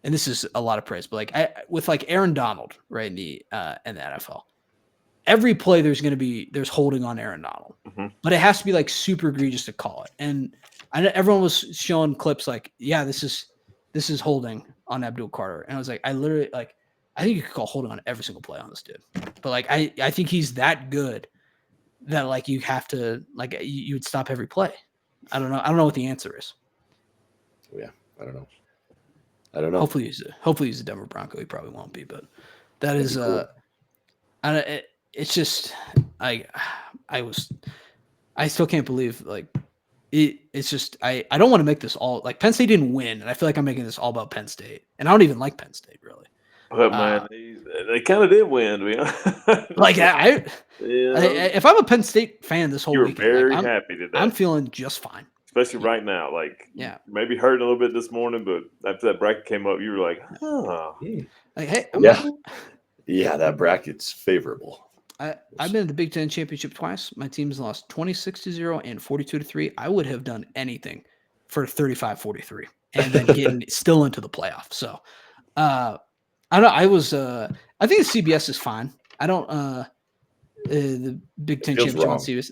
and this is a lot of praise, but like with like Aaron Donald, right, in the NFL. Every play there's holding on Aaron Donald, but it has to be like super egregious to call it. And I know everyone was showing clips like, yeah, this is holding on Abdul Carter. And I was like, I think you could call holding on every single play on this dude. But like, I think he's that good that like you have to, like, you would stop every play. I don't know what the answer is. Yeah, I don't know. Hopefully he's a Denver Bronco. He probably won't be, but that is cool. It's just I still can't believe, like, it's just I don't want to make this all like Penn State didn't win, and I feel like I'm making this all about Penn State, and I don't even like Penn State really, But man, they kind of did win. To be honest. Like Yeah, if I'm a Penn State fan this whole you were weekend, very like, happy today, I'm feeling just fine. especially right now. Like, Yeah. maybe hurting a little bit this morning, but after that bracket came up, you were like, "Huh." Like, hey, Yeah, that bracket's favorable. I've been in the Big Ten championship twice. My team's lost 26-0 and 42-3. I would have done anything for 35-43 and then getting still into the playoff. So I don't know. I think the CBS is fine. I don't the Big Ten feels championship on wrong. CBS.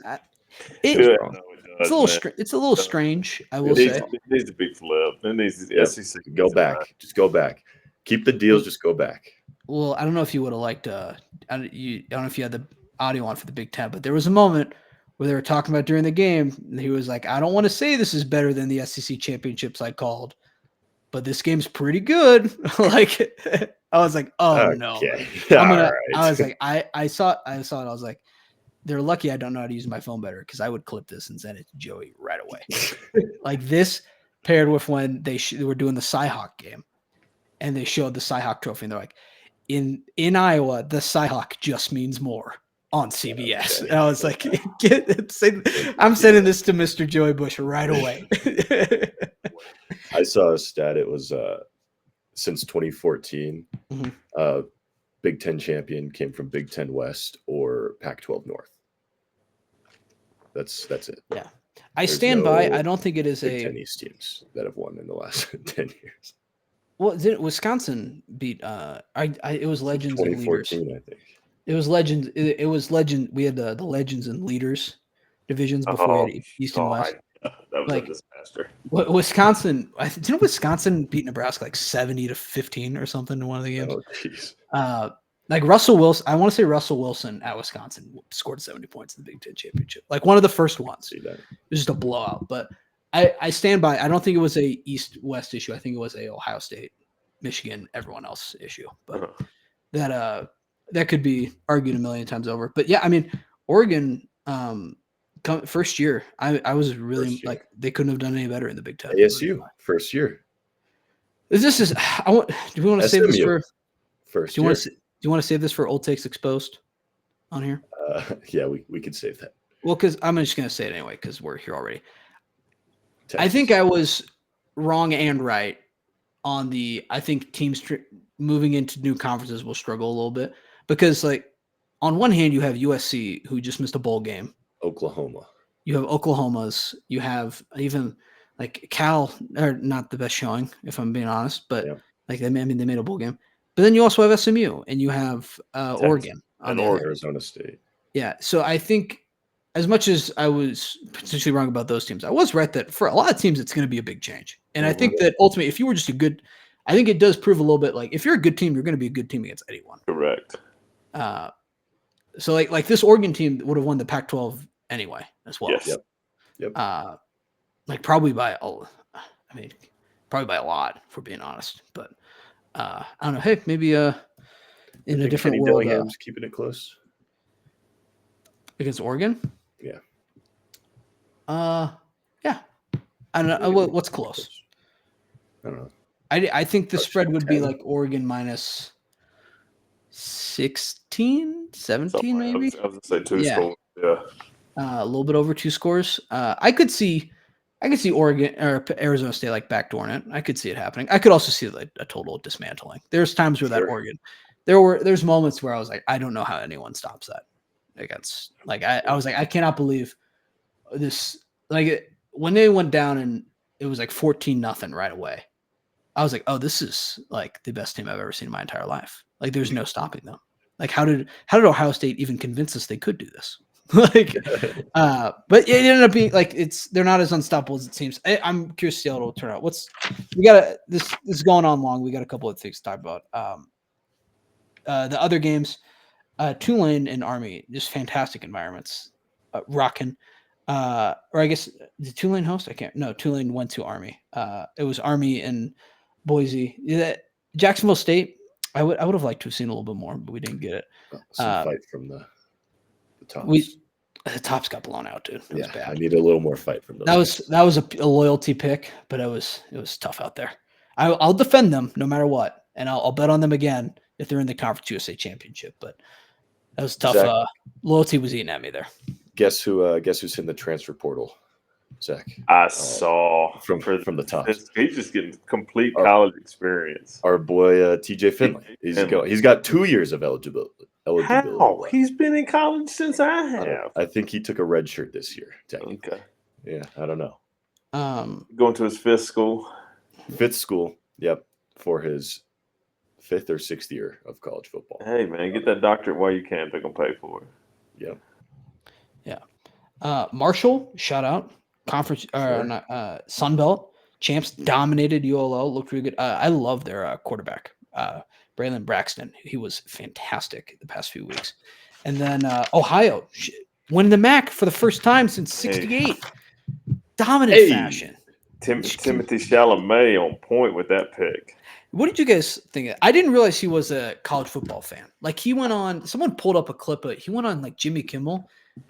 Yeah, wrong. no, it It's does, a little man. it's a little strange, I will It say. needs to be flipped. It needs to Yep. SEC Go needs to back. Just go back. Keep the deals. Just go back. Well, I don't know if you would have liked I don't know if you had the audio on for the Big Ten, but there was a moment where they were talking about during the game. And he was like, I don't want to say this is better than the SEC championships I called, but this game's pretty good. Like I was like, oh no. Okay. I'm gonna All right. I was like, I saw it, I was like, they're lucky I don't know how to use my phone better because I would clip this and send it to Joey right away. Like this paired with when they were doing the Cyhawk game and they showed the Cyhawk trophy and they're like, in Iowa, the Cyhawk just means more on CBS. And I was like, I'm sending this to Mr. Joey Bush right away. I saw a stat. It was since 2014, Mhm. Big Ten champion came from Big Ten West or Pac-12 North. That's it. Yeah. I There's stand by. no I don't think it is Big Ten East teams that have won in the last 10 years. Well, Wisconsin beat it was Legends and Leaders. 2014, I think. It was Legends. It was Legend. We had the Legends and Leaders divisions before we had East and West. That was Like, a disaster. Wisconsin, didn't Wisconsin beat Nebraska like 70-15 or something in one of the games? Oh, jeez. Like Russell Wilson, I want to say Russell Wilson at Wisconsin scored 70 points in the Big Ten championship. Like one of the first ones. See that? It was just a blowout. But I stand by. I don't think it was a East-West issue. I think it was a Ohio State, Michigan, everyone else issue. But that could be argued a million times over. But yeah, I mean, Oregon. First year, I was really like they couldn't have done any better in the Big Ten. ASU first year. Do we want to save this for first? Do you want to save this for Old Takes Exposed on here? Yeah, we could save that. Well, because I'm just gonna say it anyway because we're here already. Texas. I think I was wrong and right on I think teams moving into new conferences will struggle a little bit because like on one hand you have USC who just missed a bowl game. Oklahoma. You have Oklahoma's. You have even like Cal, are not the best showing, if I'm being honest, but like they made a bowl game. But then you also have SMU and you have Oregon and Arizona State. Yeah, so I think as much as I was potentially wrong about those teams, I was right that for a lot of teams it's going to be a big change. And I think that ultimately, if you were just a good, I think it does prove a little bit like if you're a good team, you're going to be a good team against anyone. Correct. So like this Oregon team would have won the Pac-12 anyway as well. Yes. Yep. Like probably by a lot, if we're being honest. But I don't know. Hey, maybe in a different Kenny world, Dillingham's keeping it close against Oregon. Yeah. Yeah. I don't know. What's close? I don't know. I think the spread would be like Oregon minus 16, 17 maybe. I was going to say 2 scores. Yeah. A little bit over 2 scores. I could see Oregon or Arizona State like backdooring it. I could see it happening. I could also see like a total dismantling. There's times where that Oregon, there's moments where I was like, I don't know how anyone stops that against. Like I was like, I cannot believe this. Like when they went down and it was like 14-0 right away. I was like, oh, this is like the best team I've ever seen in my entire life. Like there's no stopping them. Like how did Ohio State even convince us they could do this? Like, but it ended up being like they're not as unstoppable as it seems. I'm curious to see how it'll turn out. This is going on long. We got a couple of things to talk about. The other games, Tulane and Army, just fantastic environments. Rocking, or I guess did Tulane host? Tulane went to Army. It was Army and Boise. Jacksonville State. I would have liked to have seen a little bit more, but we didn't get it. Some fight from the tops. The tops got blown out, dude. It was bad. I need a little more fight from those. That was a loyalty pick, but it was tough out there. I'll defend them no matter what, and I'll bet on them again if they're in the Conference USA Championship. But that was tough. Zach? Loyalty was eating at me there. Guess who's in the transfer portal? Zach. I saw from the top. He's just getting complete college experience. Our boy TJ Finley. He's got 2 years of eligibility. How? He's been in college since I have. I think he took a red shirt this year. Technically. Okay. Yeah, I don't know. Going to his fifth school. Fifth school. Yep, for his 5th or 6th year of college football. Hey man, get that doctorate while you can. They're gonna pay for it. Yep. Yeah. Marshall, shout out. Conference Sun Belt champs dominated ULL. Looked really good. I love their quarterback, Braylon Braxton. He was fantastic the past few weeks. And then Ohio winning the MAC for the first time since '68. Dominant fashion. Timothy Chalamet on point with that pick. What did you guys think? I didn't realize he was a college football fan. Like he went on. Someone pulled up a clip of. He went on like Jimmy Kimmel,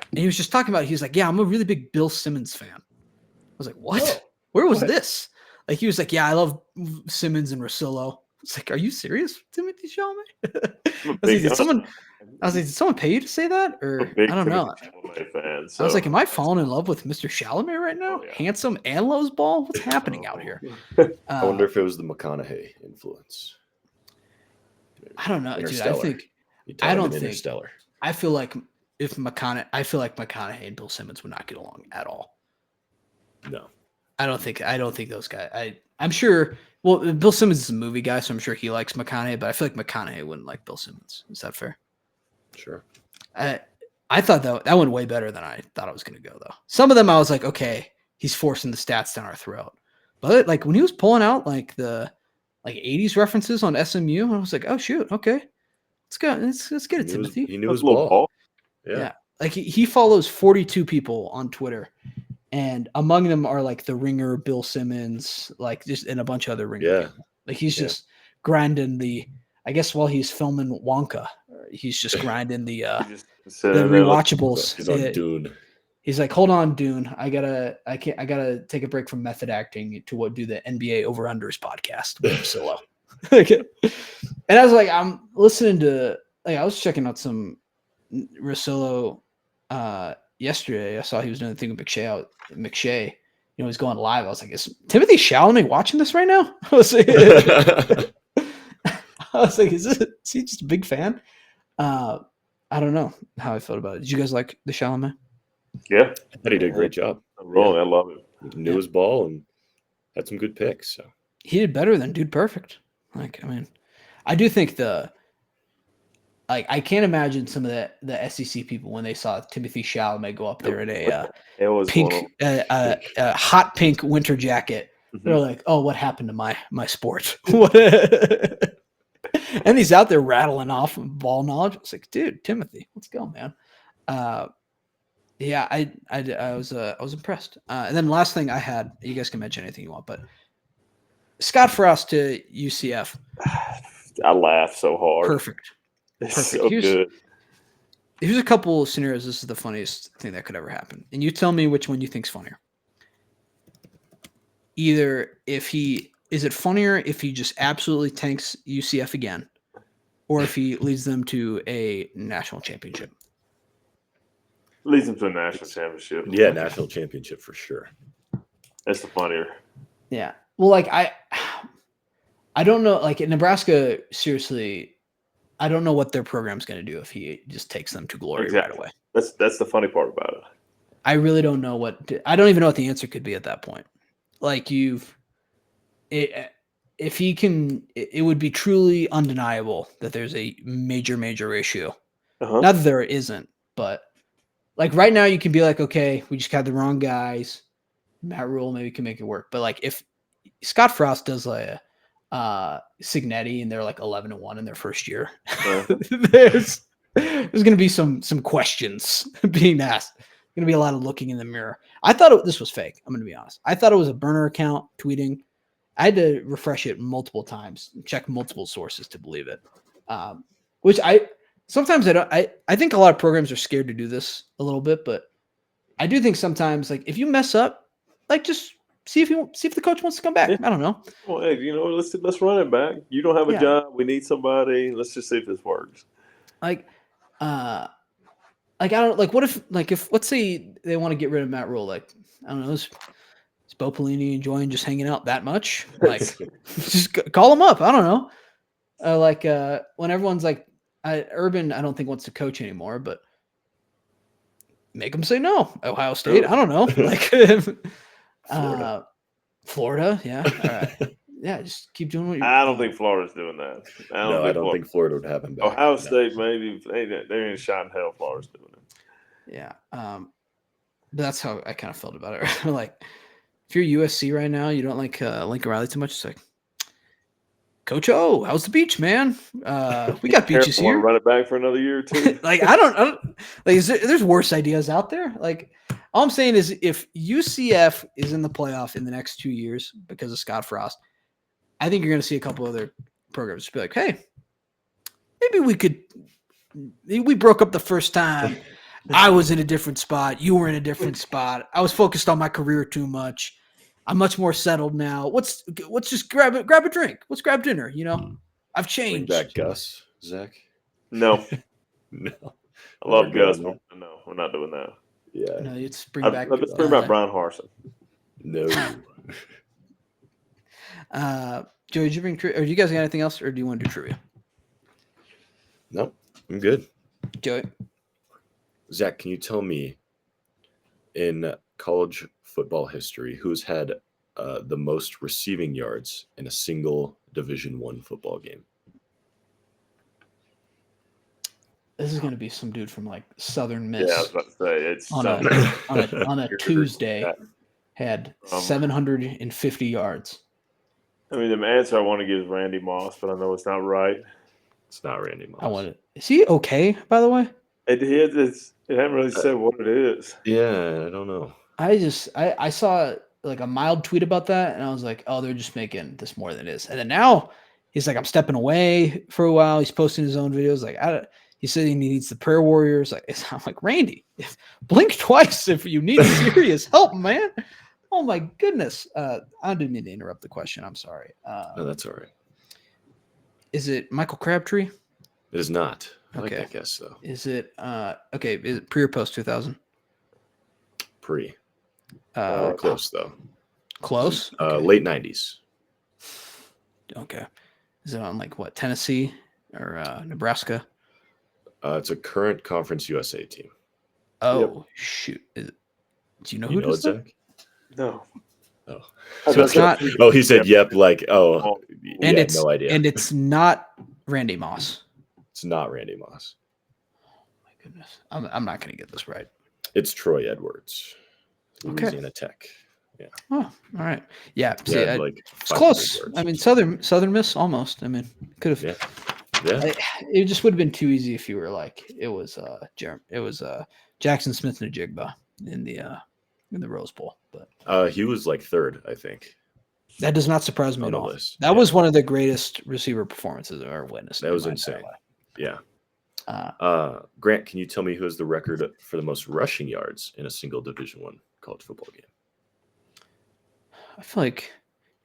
and he was just talking about. He was like, "Yeah, I'm a really big Bill Simmons fan." I was like, "What? Whoa. Where was this?" Like he was like, "Yeah, I love Simmons and Rosillo." It's like, "Are you serious, Timothy Chalamet?" I was like, did someone pay you to say that, or I don't know. Fan, I was like, "Am I falling in love with Mr. Chalamet right now? Oh, yeah. Handsome and loves ball. What's happening out here?" I wonder if it was the McConaughey influence. I don't know, dude. Interstellar. Interstellar. I feel like McConaughey and Bill Simmons would not get along at all. No. I don't think those guys. I'm sure. Well, Bill Simmons is a movie guy, so I'm sure he likes McConaughey. But I feel like McConaughey wouldn't like Bill Simmons. Is that fair? Sure. I thought that went way better than I thought it was going to go, though. Some of them I was like, okay, he's forcing the stats down our throat. But like when he was pulling out like the 80s references on SMU, I was like, oh shoot, okay, let's go, let's get it, Timothy. He knew his ball. Yeah. Like he follows 42 people on Twitter, and among them are like the Ringer, Bill Simmons, like just and a bunch of other Ringer people. Like he's just grinding the. I guess while he's filming Wonka, he's just grinding the rewatchables. He's on Dune. He's like, hold on, Dune. I gotta take a break from method acting to do the NBA Over Unders podcast with Solo. And I was like, I'm listening to I was checking out some Rosillo yesterday. I saw he was doing the thing with McShay. He's going live. I was like, is Timothy Chalamet watching this right now? I was like, is he just a big fan? I don't know how I felt about it. Did you guys like the Chalamet? Yeah. I thought he did a great job. I'm rolling. I love it. He knew his ball and had some good picks. So he did better than Dude Perfect. I do think I can't imagine some of the SEC people when they saw Timothy Chalamet go up there in a hot pink winter jacket. Mm-hmm. They're like, "Oh, what happened to my sport?" And he's out there rattling off ball knowledge. I was like, "Dude, Timothy, let's go, man." Yeah, I was impressed. And then last thing I had, you guys can mention anything you want, but Scott Frost to UCF. I laughed so hard. Perfect. So good. Here's a couple of scenarios. This is the funniest thing that could ever happen. And you tell me which one you think's funnier. Either is it funnier if he just absolutely tanks UCF again, or if he leads them to a national championship? Leads them to a national championship. Yeah, national championship for sure. That's the funnier. Yeah. Well, I don't know. Like in Nebraska, seriously, I don't know what their program's going to do if he just takes them to glory right away. That's the funny part about it. I really don't know I don't even know what the answer could be at that point. Like if he can, it would be truly undeniable that there's a major issue. Uh-huh. Not that there isn't, but like right now you can be like, okay, we just got the wrong guys. Matt Rule maybe can make it work. But like if Scott Frost does like Signetti and they're like 11-1 in their first year, there's going to be some questions being asked. Going to be a lot of looking in the mirror. I thought this was fake. I'm going to be honest. I thought it was a burner account tweeting. I had to refresh it multiple times, check multiple sources to believe it. Which sometimes I don't. I think a lot of programs are scared to do this a little bit, but I do think sometimes like if you mess up, like just see if the coach wants to come back. Yeah. I don't know. Well, hey, let's run it back. You don't have a Yeah. job. We need somebody. Let's just see if this works. Like I don't like. What if let's say they want to get rid of Matt Rule? Like I don't know. Is Bo Pelini enjoying just hanging out that much? Like just call him up. I don't know. When everyone's like, Urban, I don't think wants to coach anymore, but make him say no. Ohio State, I don't know. Like Florida, yeah. All right. Yeah, just keep doing what you're I don't think Florida's doing that. I don't think Florida would have him back. Ohio No. State, maybe they ain't shot in hell. Florida's doing it. Yeah. But that's how I kind of felt about it. Like, if you're USC right now, you don't like Lincoln Riley too much. It's like, Coach O, how's the beach, man? We got beaches Want here. to run it back for another year or two? Like, I don't like. There's worse ideas out there. Like, all I'm saying is, if UCF is in the playoff in the next 2 years because of Scott Frost, I think you're going to see a couple other programs be like, hey, maybe we broke up the first time. I was in a different spot. You were in a different spot. I was focused on my career too much. I'm much more settled now. Let's just grab a drink. Let's grab dinner. You know, I've Bring changed. back Gus, Zach. No, No. I love We're Gus. doing But no, we're not doing that. Yeah. No, let's bring back. Let's bring back Brian Harson. No. Joey, did you bring trivia? Or do you guys got anything else, or do you want to do trivia? No, I'm good. Joey, Zach, can you tell me in college football history who's had the most receiving yards in a single Division I football game? this is going to be some dude from like Southern Miss. Yeah, I was about to say it's on a Tuesday had 750 yards. I mean, the answer I want to give is Randy Moss, but I know it's not right. It's not Randy Moss. I wanted. Is he okay? By the way, It hasn't really said what it is. Yeah, I don't know. I saw like a mild tweet about that, and I was like, oh, they're just making this more than it is. And then now he's like, I'm stepping away for a while. He's posting his own videos. Like, he said he needs the prayer warriors. Like, I'm like, Randy, blink twice if you need serious help, man. Oh my goodness. I didn't mean to interrupt the question. I'm sorry. No, that's all right. Is it Michael Crabtree? It is not. I like Okay. that guess though. Is it okay? Is it pre or post 2000? Pre. Uh, Close though. Close. Okay. Late 90s. Okay. Is it on like what, Tennessee or Nebraska? It's a current Conference USA team. Oh shoot! Do you know who You it know is? it, though? Zach? No. Oh. So it's not, Oh, he said, "Yep." Like, oh, and yeah, it's no idea. and it's not Randy Moss. It's not Randy Moss. My goodness, I'm not going to get this right. It's Troy Edwards, Okay. Louisiana Tech. Oh, all right. Yeah. He See, had, like, it's 500 close. yards I or mean, something. Southern Miss almost. I mean, could have. Yeah. It just would have been too easy if you were like it was Jackson Smith Najigba in the Rose Bowl, but He was like third, I think. that does not surprise me On at the all. list, That yeah. was one of the greatest receiver performances I've ever witnessed. That in was my entire insane. life. Yeah. Grant, can you tell me who has the record for the most rushing yards in a single Division I college football game? I feel like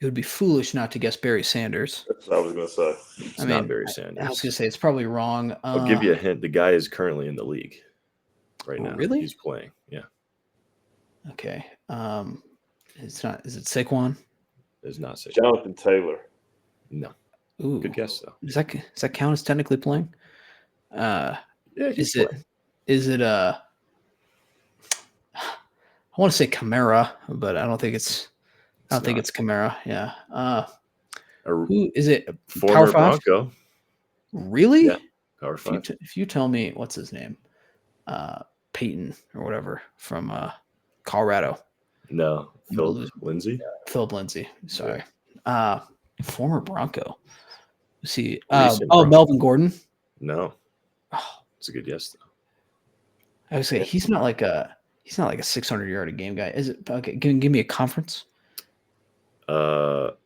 it would be foolish not to guess Barry Sanders. That's what I was going to say. It's not Barry Sanders. I was going to say it's probably wrong. I'll give you a hint. The guy is currently in the league right Oh, now. really? He's playing. Yeah. Okay. It's not. Is it Saquon? It's not safe. Jonathan Taylor. No. Ooh. Good guess though. Does that count as technically playing? Yeah, he's Is it I want to say Kamara, but I don't think it's Kamara. Yeah. a Who is it? former Power five? Bronco. Really? Yeah. Power If you, five. if you tell me what's his name, Peyton or whatever from Colorado, No. I'm gonna Phil lose. Lindsay. Philip Lindsay. Sorry. Former Bronco. See. Recent Bronco. Melvin Gordon. No. Oh, It's a good guess though. I would say he's not like a 600 yard a game guy. Is it okay? Give me a conference. It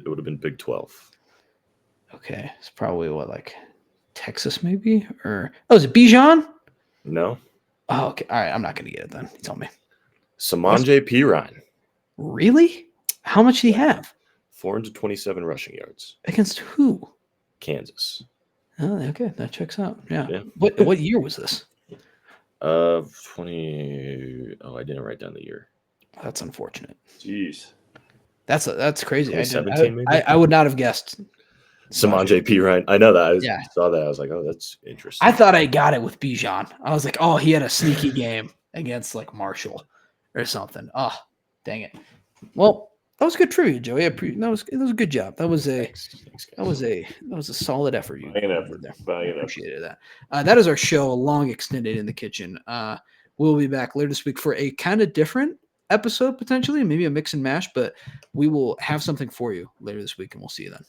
would have been Big 12. Okay, it's probably what, like Texas maybe, or is it Bijan? No. Oh, okay. All right, I'm not gonna get it then. You tell me. Samonje Perine. Really? How much did he have? 427 rushing yards. Against who? Kansas. Oh, okay, that checks out. Yeah. Yeah. What year was this? 20. Oh, I didn't write down the year. That's unfortunate. Jeez. That's crazy. 2017 maybe? I would not have guessed. Samaje Perine. I know that. Yeah. Saw that. I was like, oh, that's interesting. I thought I got it with Bijan. I was like, oh, he had a sneaky game against like Marshall or something. Oh, dang it. Well, that was good trivia, Joey. That was a good job. That was a Thanks, guys. that was a solid effort. You Valiant effort. did there. Valiant effort. Appreciated that. That is our show, long extended in the kitchen. We'll be back later this week for a kind of different episode, potentially, maybe a mix and mash, but we will have something for you later this week, and we'll see you then.